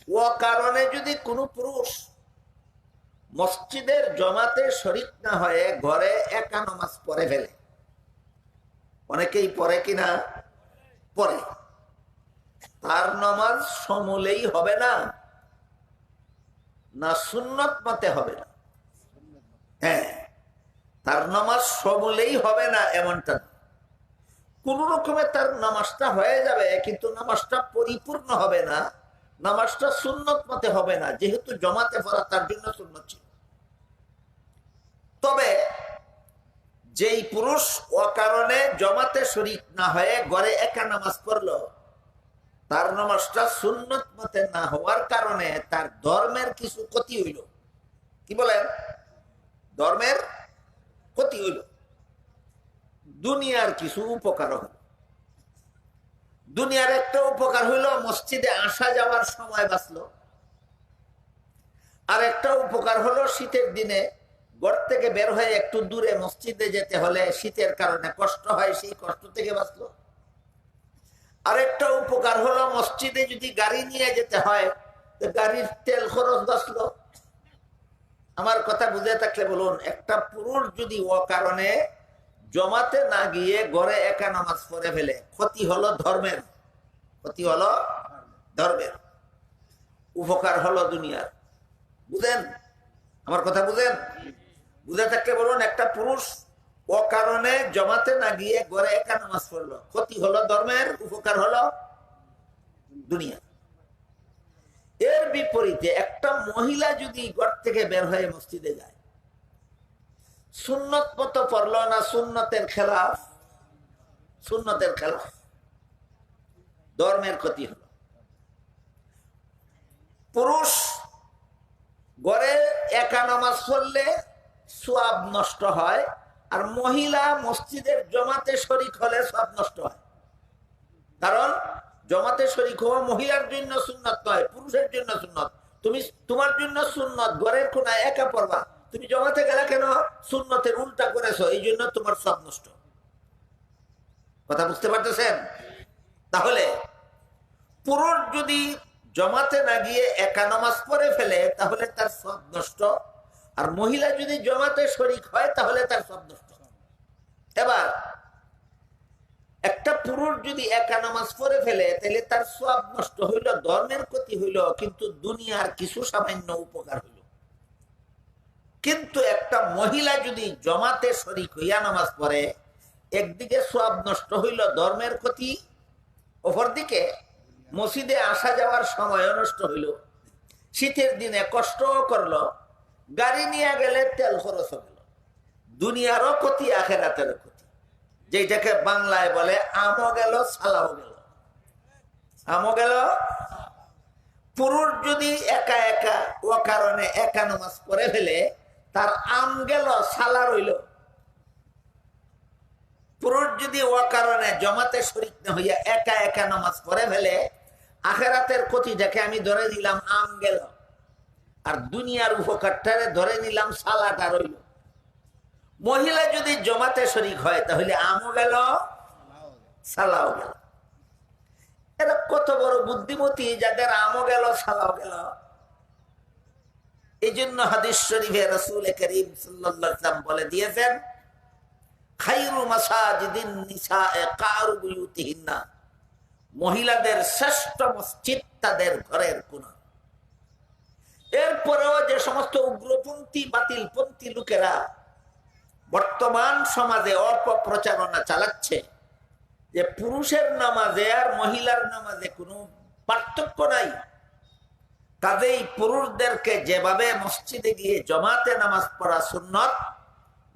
ও কারণে যদি কোনো পুরুষ মসজিদের জমাতে শরীক না হয়ে ঘরে একা নামাজ পড়ে ফেলে, অনেকেই পড়ে কিনা? পড়ে। তার নামাজ সমূলেই হবে না, না সুন্নত মতে হবে না? হ্যাঁ, তার নামাজ সমূলেই হবে না এমনটা না। কোন রকমে তার নামাজটা হয়ে যাবে, কিন্তু নামাজটা পরিপূর্ণ হবে না, নামাজটা সুন্নত মতে হবে না, যেহেতু জমাতে পড়া তার জন্য সুন্নত ছিল। তবে যেই পুরুষ অকারণে জমাতে শরীক না হয়ে ঘরে একা নামাজ পড়লো, তার নামাজটা সুন্নত মতে না হওয়ার কারণে তার ধর্মের কিছু ক্ষতি হইল। কি বলেন? ধর্মের ক্ষতি হইল, দুনিয়ার কিছু উপকার হইল। দুনিয়ার একটা উপকার হইল, মসজিদে আসা যাওয়ার সময় বাঁচলো। আর একটা উপকার হলো, শীতের দিনে ঘর থেকে বের হয়ে একটু দূরে মসজিদে যেতে হলে শীতের কারণে কষ্ট হয়, সেই কষ্ট থেকে বাঁচলো। আরেকটা উপকার হলো, মসজিদে যদি গাড়ি নিয়ে যেতে হয় তো গাড়ির তেল খরচ বাঁচলো। আমার কথা বুঝে থাকলে বলুন, একটা পুরুষ যদি ও কারণে জমাতে না গিয়ে ঘরে একা নামাজ পড়ে ফেলে, ক্ষতি হলো ধর্মের, ক্ষতি হলো ধর্মের, উপকার হলো দুনিয়ার। বুঝেন আমার কথা? বুঝেন? বুঝে থাকলে বলুন, একটা পুরুষ ও কারণে জমাতে না গিয়ে ঘরে একা নামাজ পড়লো, ক্ষতি হলো ধর্মের, উপকার হলো দুনিয়া। এর বিপরীতে একটা মহিলা যদি ঘর থেকে বের হয়ে মসজিদে যায়, সুন্নত মতো পড়লো না, সুন্নতের খেলাফ, সুন্নতের খেলাফ, ধর্মের ক্ষতি হলো। পুরুষ ঘরে একা নামাজ পড়লে সওয়াব নষ্ট হয়, আর মহিলা মসজিদের জমাতে শরীক হলে সওয়াব নষ্ট হয়। কারণ জমাতে শরীক হওয়া মহিলার জন্য সুন্নত নয়, পুরুষের জন্য সুন্নত। তুমি তোমার জন্য সুন্নত ঘরের কোনায় একা পড়বা, তুমি জমাতে গেলে কেন? সুন্নতের উল্টা করেছো, এই জন্য তোমার সওয়াব নষ্ট। কথা বুঝতে পারতেছেন? তাহলে পুরুষ যদি জমাতে না গিয়ে একা নামাজ পড়ে ফেলে তাহলে তার সওয়াব নষ্ট, আর মহিলা যদি জমাতে শরীক হয় তাহলে তার সওয়াব নষ্ট। এবার একটা পুরুষ যদি একা নামাজ পড়ে ফেলে তাহলে তার সওয়াব নষ্ট হইল, ধর্মের ক্ষতি হইল, কিন্তু দুনিয়ার কিছু সামান্য উপকার হইল। কিন্তু একটা মহিলা যদি জমাতে শরীক হইয়া নামাজ পড়ে, একদিকে সওয়াব নষ্ট হইল, ধর্মের ক্ষতি, অপরদিকে মসজিদে আসা যাওয়ার সময় নষ্ট হইল, শীতের দিনে কষ্ট করলো, গাড়ি নিয়ে গেলে তেল খরচ হইল, দুনিয়ারও ক্ষতি, আখেরাতেরও ক্ষতি। যেটাকে বাংলায় বলে আমও গেল সালাও গেল, আমও গেল। পুরুষ যদি একা একা ও কারণে একা নামাজ পড়ে ফেলে, তার আম গেল, সালা রইল। পুরুষ যদি ও কারণে জমাতে শরীক না হইয়া একা একা নামাজ পড়ে ফেলে, আখেরাতের ক্ষতিটাকে আমি ধরে নিলাম আম গেল, আর দুনিয়ার উপকারটারে ধরে নিলাম সালাটা রইল। মহিলা যদি জমাতে শরীক হয় তাহলে আমও গেল, সালাও গেল। এরা কত বড় বুদ্ধিমতী, যাদের আমও গেল, সালাও গেল। এই জন্য হাদিস শরীফে রাসূল করিম সাল্লাল্লাহু আলাইহি ওয়াসাল্লাম বলে দিয়েছেন, খায়রু মাসাজিদিন নিসায়ে কারু বুয়ুতিহিন্না, মহিলাদের শ্রেষ্ঠ মসজিদ তাদের ঘরের কোণা। এরপরেও যে সমস্ত উগ্রপন্থী বাতিলপন্থী লোকেরা বর্তমান সমাজে অপপ্রচারণা চালাচ্ছে যে পুরুষের নামাজে আর মহিলার নামাজে কোনো পার্থক্য নাই, কাজেই পুরুষদেরকে যেভাবে মসজিদে গিয়ে জমাতে নামাজ পড়া সুন্নত,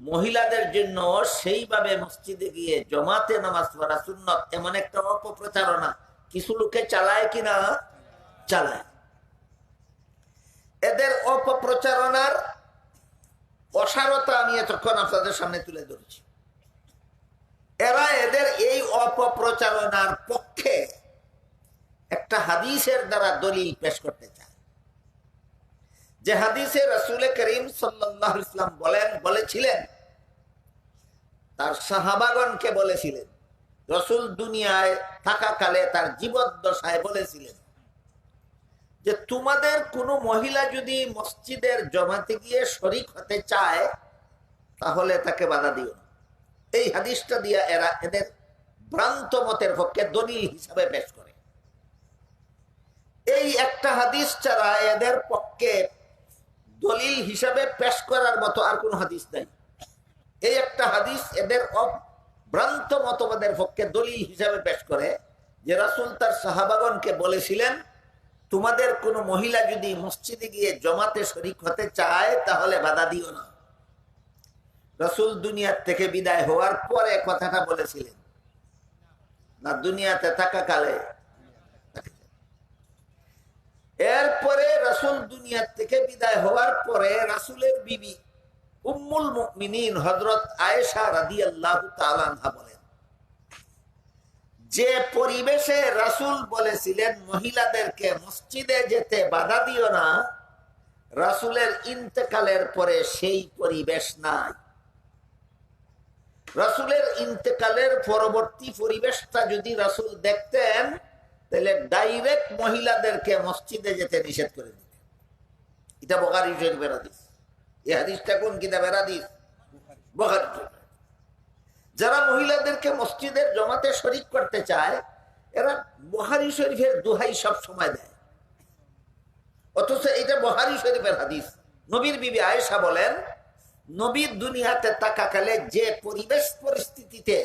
মহিলাদের জন্য সেইভাবে মসজিদে গিয়ে জমাতে নামাজ পড়া সুন্নত, এমন একটা অপপ্রচারণা কিছু লোকে চালায় কিনা? চালায়। এদের অপপ্রচারণার অসারতা আমি এতক্ষণ আপনাদের সামনে তুলে ধরেছি। এরা এদের এই অপপ্রচারণার পক্ষে একটা হাদিসের দ্বারা দলিল পেশ করতে চায়, যে হাদিসে রাসূল করিম সাল্লাল্লাহু আলাইহি ওয়াসাল্লাম বলেছিলেন, তার সাহাবাগণকে বলেছিলেন, রাসূল দুনিয়ায় থাকাকালে তার জীবদ্দশায় বলেছিলেন যে তোমাদের কোনো মহিলা যদি মসজিদের জমাতে গিয়ে শরীক হতে চায় তাহলে তাকে বাধা দিও না। এই হাদিসটা দিয়া এরা এদের ভ্রান্ত মতের পক্ষে দলিল হিসাবে পেশ করে। এই একটা হাদিস ছাড়া এদের পক্ষে দলিল হিসাবে পেশ করার মতো আর কোন হাদিস নাই। এই একটা হাদিস এদের ভ্রান্ত মতবাদের পক্ষে দলিল হিসাবে পেশ করে যে রাসূল তার সাহাবাগণকে বলেছিলেন, তোমাদের কোনো মহিলা যদি মসজিদে গিয়ে জমাতে শরীক হতে চায় তাহলে বাধা দিও না। রাসূল দুনিয়ার থেকে বিদায় হওয়ার পরে কথাটা বলেছিলেন না দুনিয়াতে থাকাকালে? এরপরে রাসূল দুনিয়া থেকে বিদায় হওয়ার পরে রাসূলের বিবি উম্মুল মুমিনিন হযরত আয়েশা রাদিয়াল্লাহু তাআলা আনহা বলেন, যে পরিবেশে রাসূল বলেছিলেন মহিলাদেরকে মসজিদে যেতে বাধা দিও না, রাসূলের ইন্তেকালের পরে সেই পরিবেশ নাই। রাসূলের ইন্তেকালের পরবর্তী পরিবেশটা যদি রাসূল দেখতেন, তাহলে ডাইরেক্ট মহিলাদেরকে মসজিদে যেতে নিষেধ করে দিতেন। এটা বুখারী শরীফের হাদিস। এই হাদিসটা কোন কিতাবের হাদিস? বুখারী শরীফ। যারা মহিলাদেরকে মসজিদের জমাতে শরীক করতে চায়, এরা বুখারী শরীফের দোহাই সব সময় দেয়, অথচ এটা বুখারী শরীফের হাদিস। নবীর বিবি আয়েশা বলেন, নবীর দুনিয়াতে থাকাকালে যে পরিবেশ পরিস্থিতিতে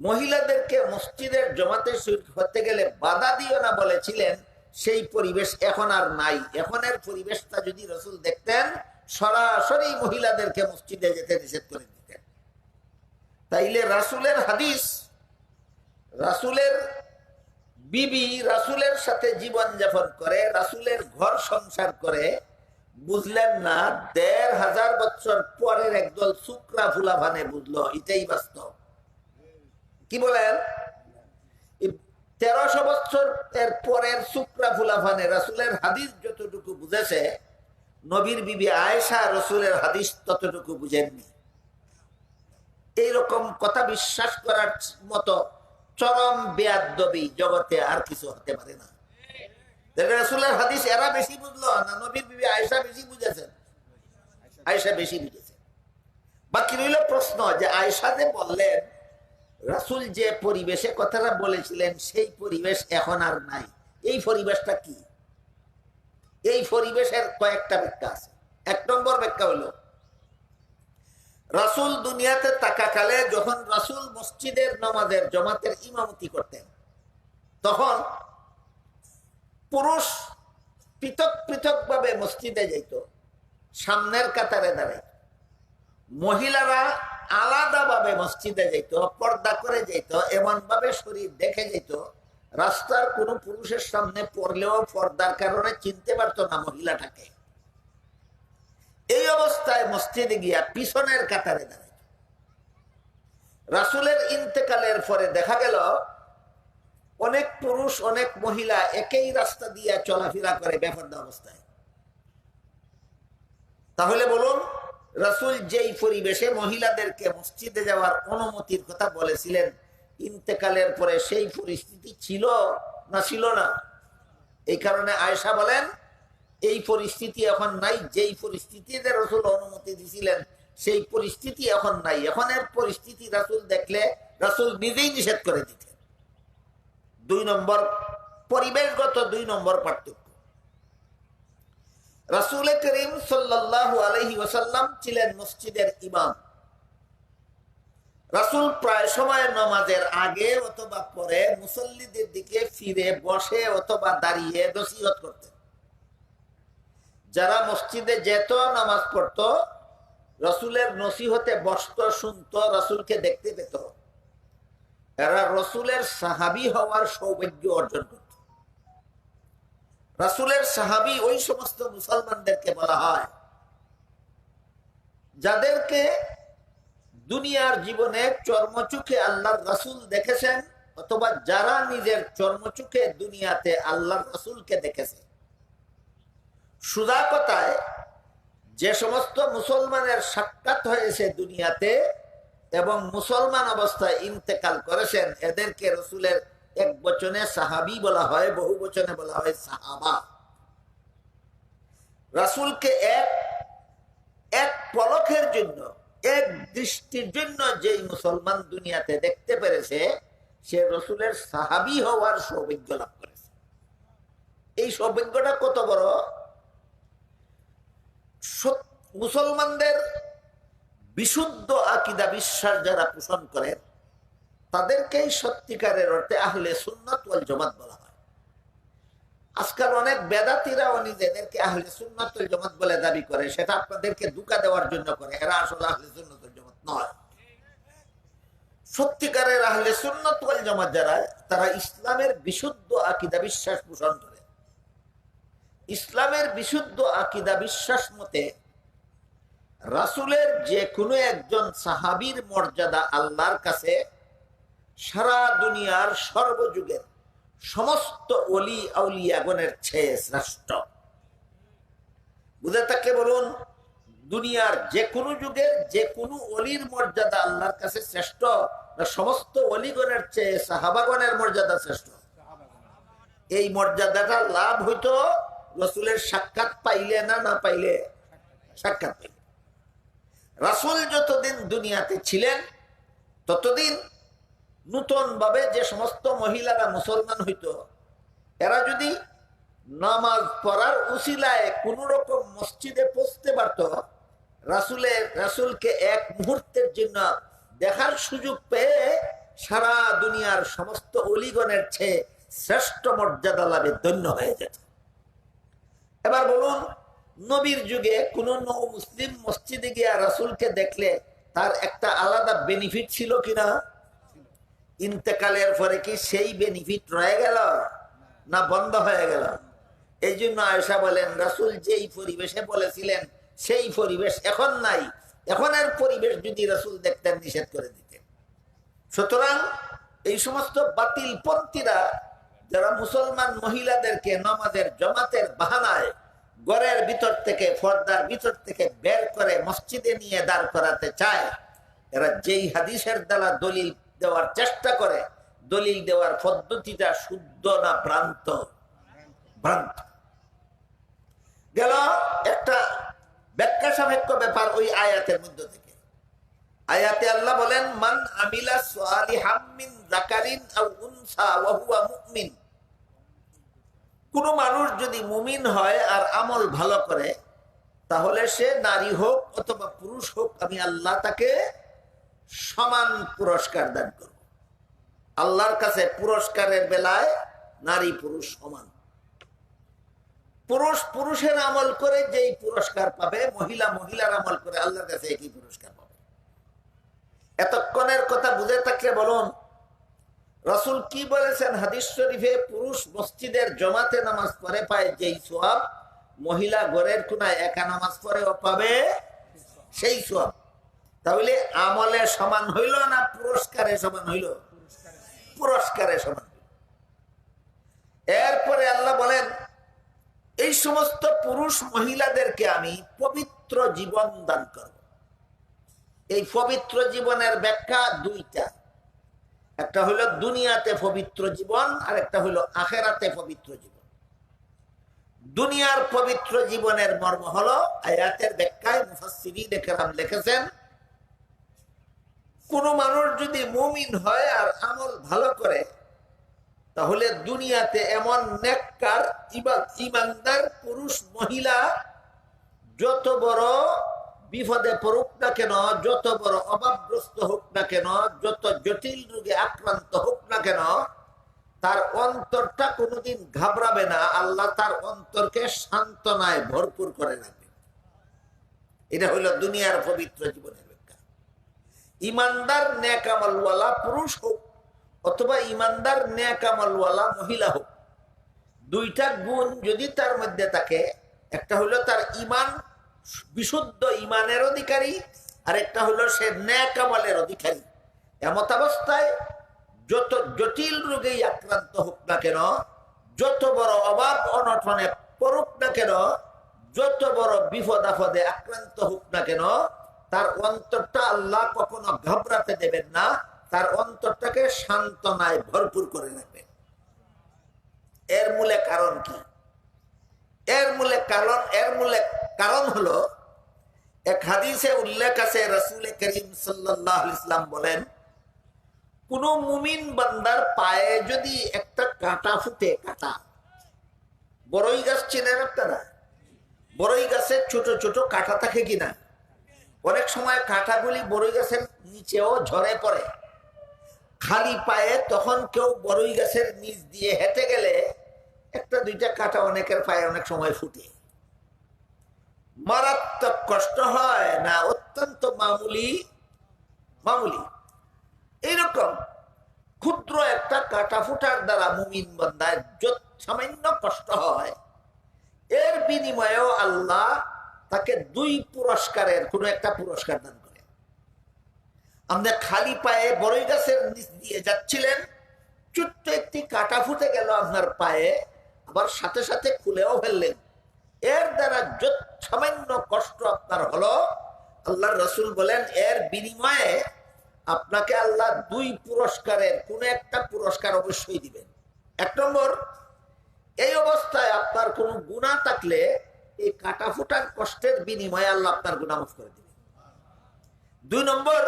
মহিলাদেরকে মসজিদের জমাতে শরীক হতে গেলে বাধা দিও না বলেছিলেন, সেই পরিবেশ এখন আর নাই। এখনের পরিবেশটা যদি রাসূল দেখতেন, সরাসরি মহিলাদেরকে মসজিদে যেতে নিষেধ করে দিতেন। তাইলে রাসূলের হাদিস, রাসূলের বিবি রাসূলের সাথে জীবন যাপন করে, রাসূলের ঘর সংসার করে, বুঝলেন না ১৫০০ বছর পরের একদল শুকরা ফুলাভানে বুঝলো। এটাই বাস্তব। কি বলেন? ১৩০০ বছর এর পরের শুকরা ফুলাভানে রাসূলের হাদিস যতটুকু বুঝেছে, নবীর বিবি আয়েশা রাসূলের হাদিস ততটুকু বুঝেননি। এইরকম কথা বিশ্বাস করার মতো চরম বেয়াদবি জগতে আর কিছু হতে পারে না। রাসূলের হাদিস এরা বেশি বুঝলো না নবীর বিবি আয়েশা বেশি বুঝেছেন? আয়েশা বেশি বুঝেছেন। বাকি রইল প্রশ্ন, যে আয়েশা যে বললেন রাসূল যে পরিবেশে কথাটা বলেছিলেন সেই পরিবেশ এখন আর নাই, এই পরিবেশটা কি? এই পরিবেশের কয়েকটা ব্যাখ্যা আছে। ১ নম্বর ব্যাখ্যা হলো, রাসূল দুনিয়াতে থাকাকালে যখন রাসূল মসজিদের নামাজের জামাতের ইমামতি করতেন, তখন পুরুষ পৃথক পৃথক ভাবে মসজিদে যাইত, সামনের কাতারে দাঁড়ায়। মহিলারা আলাদাভাবে মসজিদে যাইত, পর্দা করে যাইত, এমন ভাবে শরীর দেখে যাইত, রাস্তার কোনো পুরুষের সামনে পড়লেও পর্দার কারণে চিনতে পারতো না মহিলাটাকে। এই অবস্থায় মসজিদে গিয়া পিছনের কাতারে দাঁড়ায়। রাসূলের ইন্তেকালের পরে দেখা গেল অনেক পুরুষ অনেক মহিলা একই রাস্তা দিয়ে চলাফেরা করে বেপরদা অবস্থায়। তাহলে বলুন, রাসূল যেই পরিবেশে মহিলাদেরকে মসজিদে যাওয়ার অনুমতির কথা বলেছিলেন, ইন্তেকালের পরে সেই পরিস্থিতি ছিল না ছিল না? এই কারণে আয়েশা বলেন, এই পরিস্থিতি এখন নাই। যেই পরিস্থিতিতে রাসূল অনুমতি দিয়েছিলেন সেই পরিস্থিতি এখন নাই। এখনের পরিস্থিতি রাসূল দেখলে রাসূল নিজেই নিষেধ করে দিতেন। ২ নম্বর পরিবেশগত ২ নম্বর পার্থক্য। রাসূল করিম সাল্লাল্লাহু আলাইহি ওয়াসাল্লাম ছিলেন মসজিদের ইমাম। রাসূল প্রায় সময় নামাজের আগে অথবা পরে মুসল্লিদের দিকে ফিরে বসে অথবা দাঁড়িয়ে নসিহত করতেন। যারা মসজিদে যেত নামাজ পড়তো, রাসূলের নসিহতে বসতো, শুনতো, রাসূলকে দেখতে পেত, এরা রাসূলের সাহাবী হওয়ার সৌভাগ্য অর্জন করত। রাসূলের সাহাবী ওই সমস্ত মুসলমানদেরকে বলা হয় যাদেরকে দুনিয়ার জীবনে চর্মচোখে আল্লাহর রাসূল দেখেছেন, অথবা যারা নিজের চর্মচোখে দুনিয়াতে আল্লাহর রাসূলকে দেখেছে। সোজা কথায়, যে সমস্ত মুসলমানের সাক্ষাৎ হয়েছে দুনিয়াতে এবং মুসলমান অবস্থায় ইন্তেকাল করেছেন, এদেরকে রাসূলের এক বচনে সাহাবী বলা হয়, বহু বচনে বলা হয় সাহাবা। রাসূলকে এক পলকের জন্য, এক দৃষ্টির জন্য যেই মুসলমান দুনিয়াতে দেখতে পেরেছে, সে রাসূলের সাহাবী হওয়ার সৌভাগ্য লাভ করেছে। এই সৌভাগ্যটা কত বড়! মুসলমানদের বিশুদ্ধ আকীদা বিশ্বাস যারা পোষণ করেন, তাদেরকেই সত্যিকারের অর্থে আহলে সুন্নাত ওয়াল জামাত বলা হয়। আজকাল অনেক বেদাতীরাও নিজেদেরকে আহলে সুন্নাত ওয়াল জামাত বলে দাবি করে, সেটা আপনাদেরকে ধোঁকা দেওয়ার জন্য করে। এরা আসলে আহলে সুন্নাত ওয়াল জামাত নয়। সত্যিকারের আহলে সুন্নাত ওয়াল জামাত যারা, তারা ইসলামের বিশুদ্ধ আকীদা বিশ্বাস পোষণ করে। ইসলামের বিশুদ্ধ আকীদা বিশ্বাস মতে রাসূলের যে কোনো একজন সাহাবীর মর্যাদা আল্লাহর কাছে সারা দুনিয়ার সর্বযুগের সমস্ত ওলি আউলিয়াগণের চেয়ে শ্রেষ্ঠ। বুঝে থাকলে বলুন, দুনিয়ার যে কোনো যুগের যে কোনো অলির মর্যাদা আল্লাহর কাছে শ্রেষ্ঠ না সমস্ত অলিগণের চেয়ে সাহাবাগণের মর্যাদা শ্রেষ্ঠ? এই মর্যাদাটা লাভ হইতো রাসূলের সাক্ষাৎ পাইলে না পাইলে? সাক্ষাৎ পাইলে। রাসূল যতদিন দুনিয়াতে ছিলেন ততদিন নতুন ভাবে যে সমস্ত মহিলারা মুসলমান হইতো, এরা যদি নামাজ পড়ার উসিলায় কোন রকম মসজিদে পৌঁছতে পারত, রাসূলকে এক মুহূর্তের জন্য দেখার সুযোগ পেয়ে সারা দুনিয়ার সমস্ত অলিগণের চেয়ে শ্রেষ্ঠ মর্যাদা লাভে ধন্য হয়ে যেত। এবার বলুন, নবীর যুগে কোন মুসলিম মসজিদে গিয়া রাসূলকে দেখলে তার একটা আলাদা বেনিফিট ছিল কিনা? ইন্তেকালের পরে কি সেই বেনিফিট রয়ে গেল না বন্ধ হয়ে গেল? এই জন্য আয়েশা বলেন, রাসূল যেই পরিবেশে বলেছিলেন সেই পরিবেশ এখন নাই, এখনের পরিবেশ যদি রাসূল দেখতেন নিষেধ করে দিতেন। সুতরাং এই সমস্ত বাতিল পন্থীরা যারা মুসলমান মহিলাদেরকে নামাজের জামাতের বাহানায় ঘরের ভিতর থেকে, পর্দার ভিতর থেকে বের করে মসজিদে নিয়ে দাঁড় করাতে চায়, এরা যেই হাদিসের দ্বারা দলিল দেওয়ার চেষ্টা করে, দলিল দেওয়ার পদ্ধতিটা শুদ্ধ না ভ্রান্ত? ভ্রান্ত। গেল একটা ব্যাখ্যা সাপেক্ষ ব্যাপার ওই আয়াতের মধ্যে থেকে। আয়াতে আল্লাহ বলেন, মান আমিলা সালিহাম মিন যাকারিন আও উনসা ওয়া হুয়া মুমিন। কোন মানুষ যদি মুমিন হয় আর আমল ভালো করে, তাহলে সে নারী হোক অথবা পুরুষ হোক, আমি আল্লাহ তাকে সমান পুরস্কার দান করব। আল্লাহর কাছে পুরস্কারের বেলায় নারী পুরুষ সমান। পুরুষ পুরুষের আমল করে যেই পুরস্কার পাবে, মহিলা মহিলার আমল করে আল্লাহর কাছে একই পুরস্কার পাবে। এতক্ষণের কথা বুঝে থাকলে বলুন, রাসূল কি বলেছেন হাদিস শরীফে? পুরুষ মসজিদের জমাতে নামাজ পড়ে পায় যেই সওয়াব, মহিলা ঘরের কোনায় একা নামাজ পড়েও পাবে সেই সওয়াব। তাহলে আমলে সমান হইল না পুরস্কারে সমান হইল? পুরস্কারে সমান। এরপরে আল্লাহ বলেন, এই সমস্ত পুরুষ মহিলাদেরকে আমি পবিত্র জীবন দান করব। এই পবিত্র জীবনের ব্যাখ্যা দুইটা, একটা হলো দুনিয়াতে পবিত্র জীবন আর একটা হলো আখেরাতে পবিত্র জীবন। দুনিয়ার পবিত্র জীবনের মর্ম হলো, আয়াতের ব্যাখ্যায় মুফাসসিরিন কেরাম লিখেছেন, কোন মানুষ যদি মুমিন হয় আর আমল ভালো করে, তাহলে দুনিয়াতে এমন নেককার ঈমানদার পুরুষ মহিলা যত বড় বিপদে পড়ুক না কেন, যত বড় অভাবগ্রস্ত হোক না কেন, যত জটিল রোগে আক্রান্ত হোক না কেন, তার অন্তরটা কোনোদিন ঘাবড়াবে না। আল্লাহ তার অন্তরকে সান্ত্বনায় ভরপুর করে রাখবে। এটা হইল দুনিয়ার পবিত্র জীবনের ব্যাখ্যা। ঈমানদার নেক আমলওয়ালা পুরুষ হোক অথবা ঈমানদার নেক আমলওয়ালা মহিলা হোক, দুইটা গুণ যদি তার মধ্যে থাকে, একটা হলো তার ঈমান বিশুদ্ধ ঈমানের অধিকারী, আর একটা হলো সে নেক আমলের অধিকারী। এমত অবস্থায় যত জটিল রোগেই আক্রান্ত হোক না কেন, যত বড় অভাব অনটনে পড়ুক না কেন, যত বড় বিপদ আপদে আক্রান্ত হোক না কেন, তার অন্তরটা আল্লাহ কখনো ঘাবড়াতে দেবেন না, তার অন্তরটাকে সান্ত্বনায় ভরপুর করে রাখবেন। এর মূলে কারণ কি? এর মূলে কারণ হলো, এক হাদিসে উল্লেখ আছে, রাসূল করিম সাল্লাল্লাহু আলাইহি ওয়াসাল্লাম বলেন, কোন মুমিন বান্দার পায়ে যদি একটা কাঁটা ফুটে, কাঁটা, বড়ই গাছ চেনেন আপনারা? বড়ই গাছের ছোট ছোট কাঁটা থাকে কিনা? অনেক সময় কাঁটাগুলি বড়ই গাছের নিচেও ঝরে পড়ে। খালি পায়ে তখন কেউ বড়ই গাছের নিচ দিয়ে হেঁটে গেলে একটা দুইটা কাঁটা অনেকের পায়ে অনেক সময় ফুটে। মারাত্মক কষ্ট হয় না অত্যন্ত মামুলি? এইরকম ক্ষুদ্র একটা কাঁটা ফুটার দ্বারা মুমিন বান্দার সামান্য কষ্ট হয়, এর বিনিময়েও আল্লাহ তাকে 2 পুরস্কারের কোন একটা পুরস্কার দান করে। আমাদের খালি পায়ে বড়ই গাছের নিচ দিয়ে যাচ্ছিলেন, ছোট্ট একটি কাটা ফুটে গেল আপনার পায়ে, আবার সাথে সাথে খুলেও ফেললেন। এর দ্বারা সামান্য কষ্ট আপনার হলো, আল্লাহর রাসূল বলেন এর বিনিময়ে আপনাকে আল্লাহ 2 পুরস্কারের কোন একটা পুরস্কার অবশ্যই দিবেন। 1 নম্বর, এই অবস্থায় আপনার কোনো গুনাহ থাকলে এই কাটা ফুটার কষ্টের বিনিময়ে আল্লাহ আপনার গুনাহ মাফ করে দিবেন। 2 নম্বর,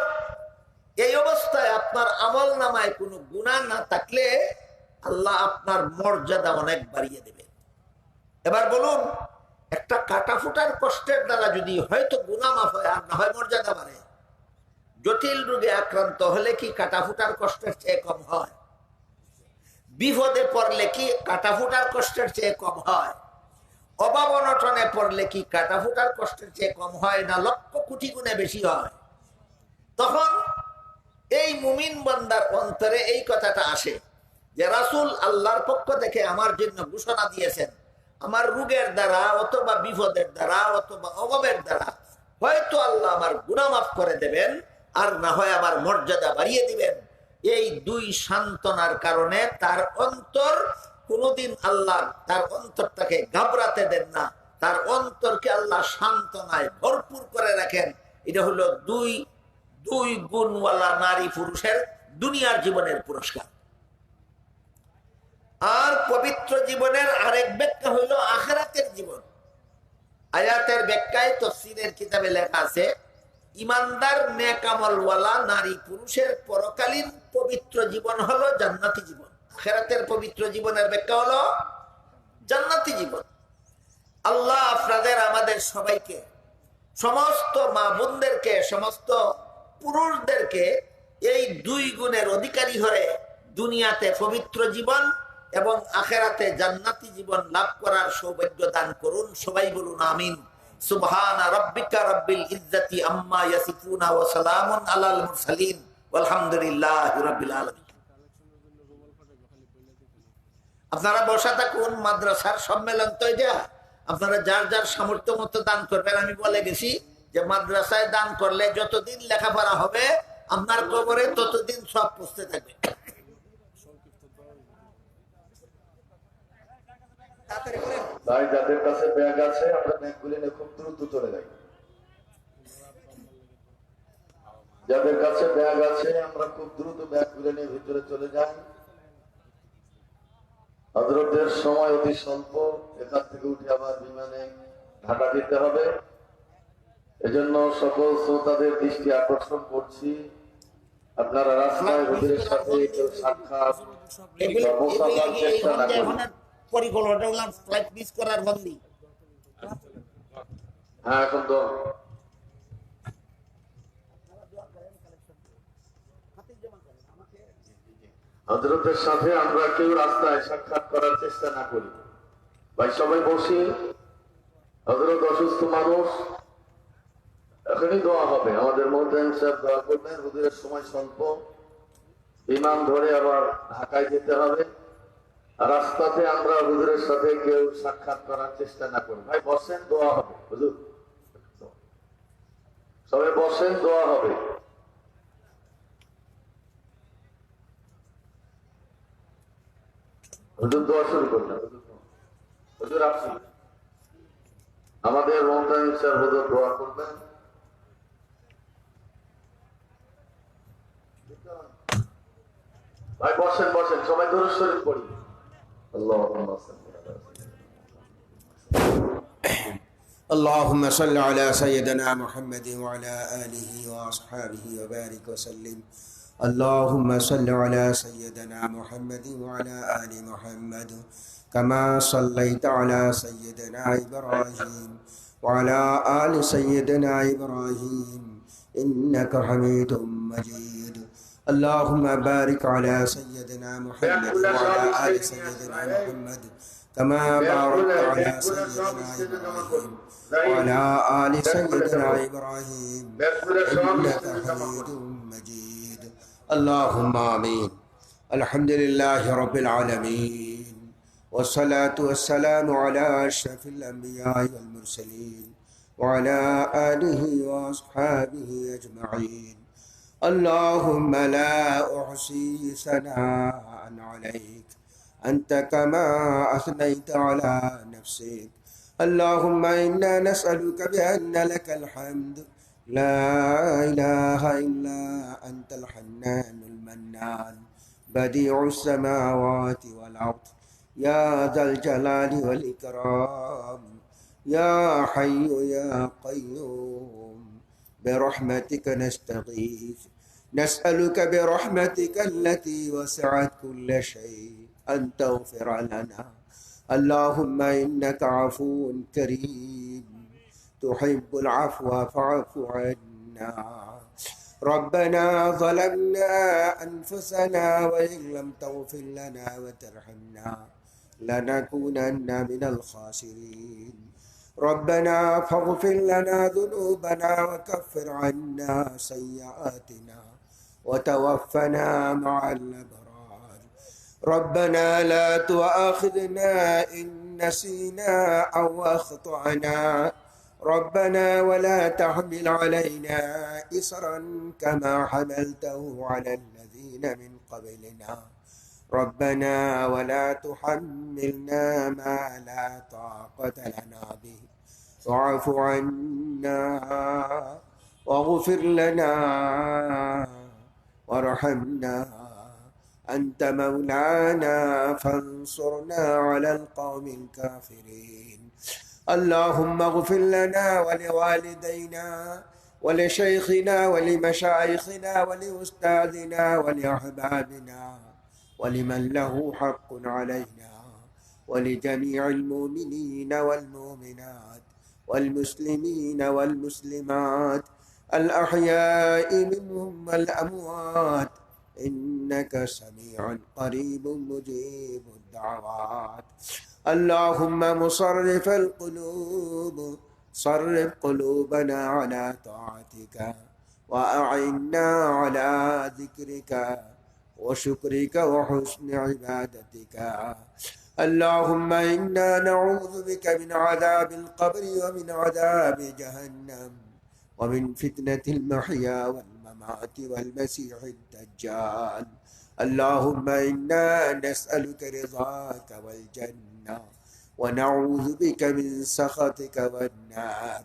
এই অবস্থায় আপনার আমল নামায় কোনো গুনাহ না থাকলে আল্লাহ আপনার মর্যাদা অনেক বাড়িয়ে দেবে। এবার বলুন, একটা কাটা ফুটার কষ্টের দ্বারা যদি হয়তো গুনাহ মাফ হয় আর না হয় মর্যাদা বাড়ে, জটিল রোগে আক্রান্ত হলে কি কাটা ফুটার কষ্টের চেয়ে কম হয়? বিপদে পড়লে কি কাটা ফুটার কষ্টের চেয়ে কম হয়? অভাব অনটনে পড়লে কি কাটা ফুটার কষ্টের চেয়ে কম হয় না লক্ষ কোটি গুণে বেশি হয়? তখন এই মুমিন বান্দার অন্তরে এই কথাটা আসে যে রাসূল আল্লাহর পক্ষ থেকে আমার জন্য ঘোষণা দিয়েছেন, আমার রোগের দ্বারা অথবা বিপদের দ্বারা অথবা অভাবের দ্বারা হয়তো আল্লাহ আমার গুনাহ মাফ করে দেবেন আর না হয় আমার মর্যাদা বাড়িয়ে দিবেন। এই 2 সান্ত্বনার কারণে তার অন্তর কোনোদিন আল্লাহ তার অন্তরটাকে ঘাবড়াতে দেন না, তার অন্তরকে আল্লাহ সান্ত্বনায় ভরপুর করে রাখেন। এটা হলো 2 গুণওয়ালা নারী পুরুষের দুনিয়ার জীবনের পুরস্কার। আর পবিত্র জীবনের আরেক ব্যাখ্যা হইল আখিরাতের জীবন। আয়াতের ব্যাখ্যায় তাফসীরের কিতাবে লেখা আছে, ইমানদার নেক আমলওয়ালা নারী পুরুষের পরকালীন পবিত্র জীবন হলো জান্নাতি জীবন। আখিরাতের পবিত্র জীবনের ব্যাখ্যা হলো জান্নাতি জীবন। আল্লাহ আপনাদের আমাদের সবাইকে, সমস্ত মা বোনদেরকে, সমস্ত পুরুষদেরকে এই 2 গুণের অধিকারী হয়ে দুনিয়াতে পবিত্র জীবন এবং আখিরাতে জান্নাতি জীবন লাভ করার সৌভাগ্য দান করুন। সবাই বলুন আমিন। সুবহানা রাব্বিকা রাব্বিল ইজ্জাতি আম্মা ইয়াসিফুনা ওয়া সালামুন আলাল মুরসালিন ওয়ালহামদুলিল্লাহি রাব্বিল আলামিন। আপনারা বসা থাকুন, মাদ্রাসার সম্মেলন তো এটা, আপনারা যার যার সামর্থ্য মতো দান করবেন। আমি বলে গেছি যে মাদ্রাসায় দান করলে যতদিন লেখাপড়া হবে আপনার কবরে ততদিন সব পৌঁছতে থাকবে। তাই যাদের কাছে ব্যাগ আছে আমরা ব্যাগগুলি নিয়ে খুব দ্রুত চলে যাই। যাদের কাছে ব্যাগ আছে আমরা খুব দ্রুত ব্যাগগুলি নিয়ে ভিতরে চলে যাই। হযরতের সময় অতি স্বল্প, এখান থেকে উঠে আবার বিমানে ঢাকা যেতে হবে। এজন্য সকল শ্রোতাদের দৃষ্টি আকর্ষণ করছি, আপনারা রাস্তায় হুজুরের সাথে কেউ সাক্ষাৎ বসাবার চেষ্টা না করুন। পরিকল্পনা ফ্লাইট মিস করার বন্দী। হ্যাঁ, এখন তো হযরতের সাথে আমরা কেউ রাস্তায় সাক্ষাৎ করার চেষ্টা না করি। ভাই সবাই বসি, হযরত অসুস্থ মানুষ, এখনই দোয়া হবে। আমাদের মোহতামিম সাহেব দোয়া করবেন। হুজুরের সময় স্বল্প, বিমান ধরে আবার ঢাকায় যেতে হবে। রাস্তাতে আমরা হুজুরের সাথে কেউ সাক্ষাৎ করার চেষ্টা না করি। ভাই বসেন, দোয়া হবে। হুজুর সবাই বসেন, দোয়া হবে। হুজুর দোয়া শুরু করলেন। হুজুর আপনি আমাদের মোহতামিম সাহেব হুজুর দোয়া করবেন। ভাই বসেন বসেন, সবাই দরুদ শরীফ পড়ি। اللهم صل على سيدنا محمد وعلى آله وأصحابه وبارك وسلم. اللهم صل على سيدنا محمد وعلى آل محمد كما صليت على سيدنا إبراهيم وعلى آل سيدنا إبراهيم إنك حميد مجيد. اللهم بارك على سيدنا محمد وعلى آل سيدنا محمد كما باركت على سيدنا إبراهيم وعلى آل سيدنا إبراهيم إنك حميد مجيد. اللهم آمين. الحمد لله رب العالمين والصلاة والسلام على أشرف الأنبياء والمرسلين وعلى آله وأصحابه أجمعين. اللهم لا أحصي ثناء عليك أنت كما أثنيت على نفسك. اللهم إنا نسألك بأن لك الحمد لا إله إلا أنت الحنان المنان بديع السماوات والأرض يا ذا الجلال والإكرام يا حي يا قيوم برحمتك نستغيث نسألك برحمتك التي وسعت كل شيء أن تغفر لنا. اللهم إنك عفو كريم تحب العفو فاعف عنا. ربنا ظلمنا أنفسنا وإن لم تغفر لنا وترحمنا لنكونن من الخاسرين. ربنا فاغفر لنا ذنوبنا وكفر عنا سيئاتنا وتوفنا مع الأبرار. ربنا لا تؤاخذنا إن نسينا أو أخطأنا. ربنا ولا تحمل علينا إصرا كما حملته على الذين من قبلنا. ربنا ولا تحملنا ما لا طاقة لنا به واعف عنا واغفر لنا وارحمنا أنت مولانا فانصرنا على القوم الكافرين. اللهم اغفر لنا ولوالدينا ولشيخنا ولمشايخنا ولأستاذنا ولأحبابنا ولمن له حق علينا ولجميع المؤمنين والمؤمنات والمسلمين والمسلمات الأحياء منهم والأموات إنك سميع قريب مجيب الدعوات. اللهم مصرف القلوب صرف قلوبنا على طاعتك وأعنا على ذكرك وشكرك وحسن عبادتك. اللهم إنا نعوذ بك من عذاب القبر ومن عذاب جهنم ومن فتنة المحيا والممات والمسيح الدجال. اللهم إنا نسألك رضاك والجنة ونعوذ بك من سخطك والنار.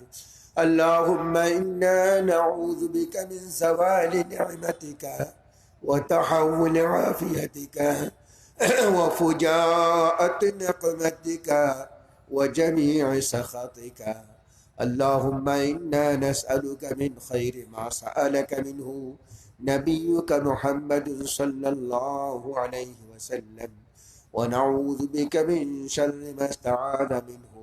اللهم إنا نعوذ بك من زوال نعمتك وتحول عافيتك وفجاءة نقمتك وجميع سخطك. اللهم إنا نسألك من خير ما سألك منه نبيك محمد صلى الله عليه وسلم ونعوذ بك من شر ما استعاذ منه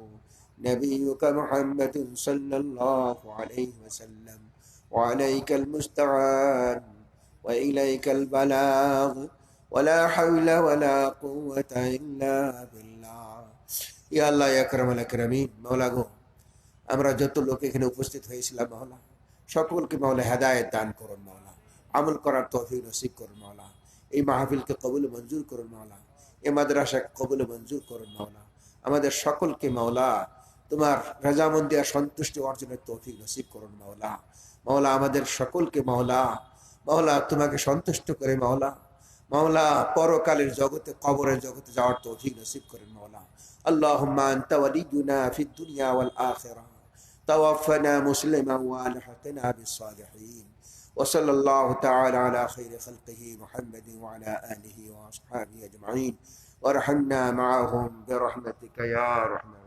نبيك محمد صلى الله عليه وسلم. وعليك المستعان وإليك البلاغ ولا حول ولا قوة إلا بالله. يا الله يا أكرم الأكرمين مولا গো, আমরা যত লোক এখানে উপস্থিত হয়েছিলাম মাওলা সকলকে মাওলা হেদায়েত দান করুন মাওলা, আমল করার তৌফিক নসিব করুন মাওলা, এই মাহফিলকে কবুল মঞ্জুর করুন মাওলা, এই মাদ্রাসাকে কবুল মঞ্জুর করুন মাওলা, আমাদের সকলকে মাওলা তোমার রাজামন্দি আর সন্তুষ্টি অর্জনের তৌফিক নসিব করুন মাওলা। মাওলা আমাদের সকলকে মাওলা মাওলা তোমাকে সন্তুষ্ট করে মাওলা মাওলা পরকালের জগতে কবরের জগতে যাওয়ার তৌফিক নসিব করেন মাওলা। আল্লাহুম্মা আনতা ওয়ালিয়ুনা ফিদ দুনিয়া ওয়াল আখিরাহ তাওয়াফানা মুসলিমান ওয়া আলহিকনা বিস সালিহিন ওয়া সাল্লাল্লাহু তাআলা আলা খাইরি খালকিহি মুহাম্মাদিন ওয়া আলা আলিহি ওয়া আসহাবিহি আজমাইন ওয়ারহামনা মাআহুম বিরহমাতিকা ইয়া রাহমান।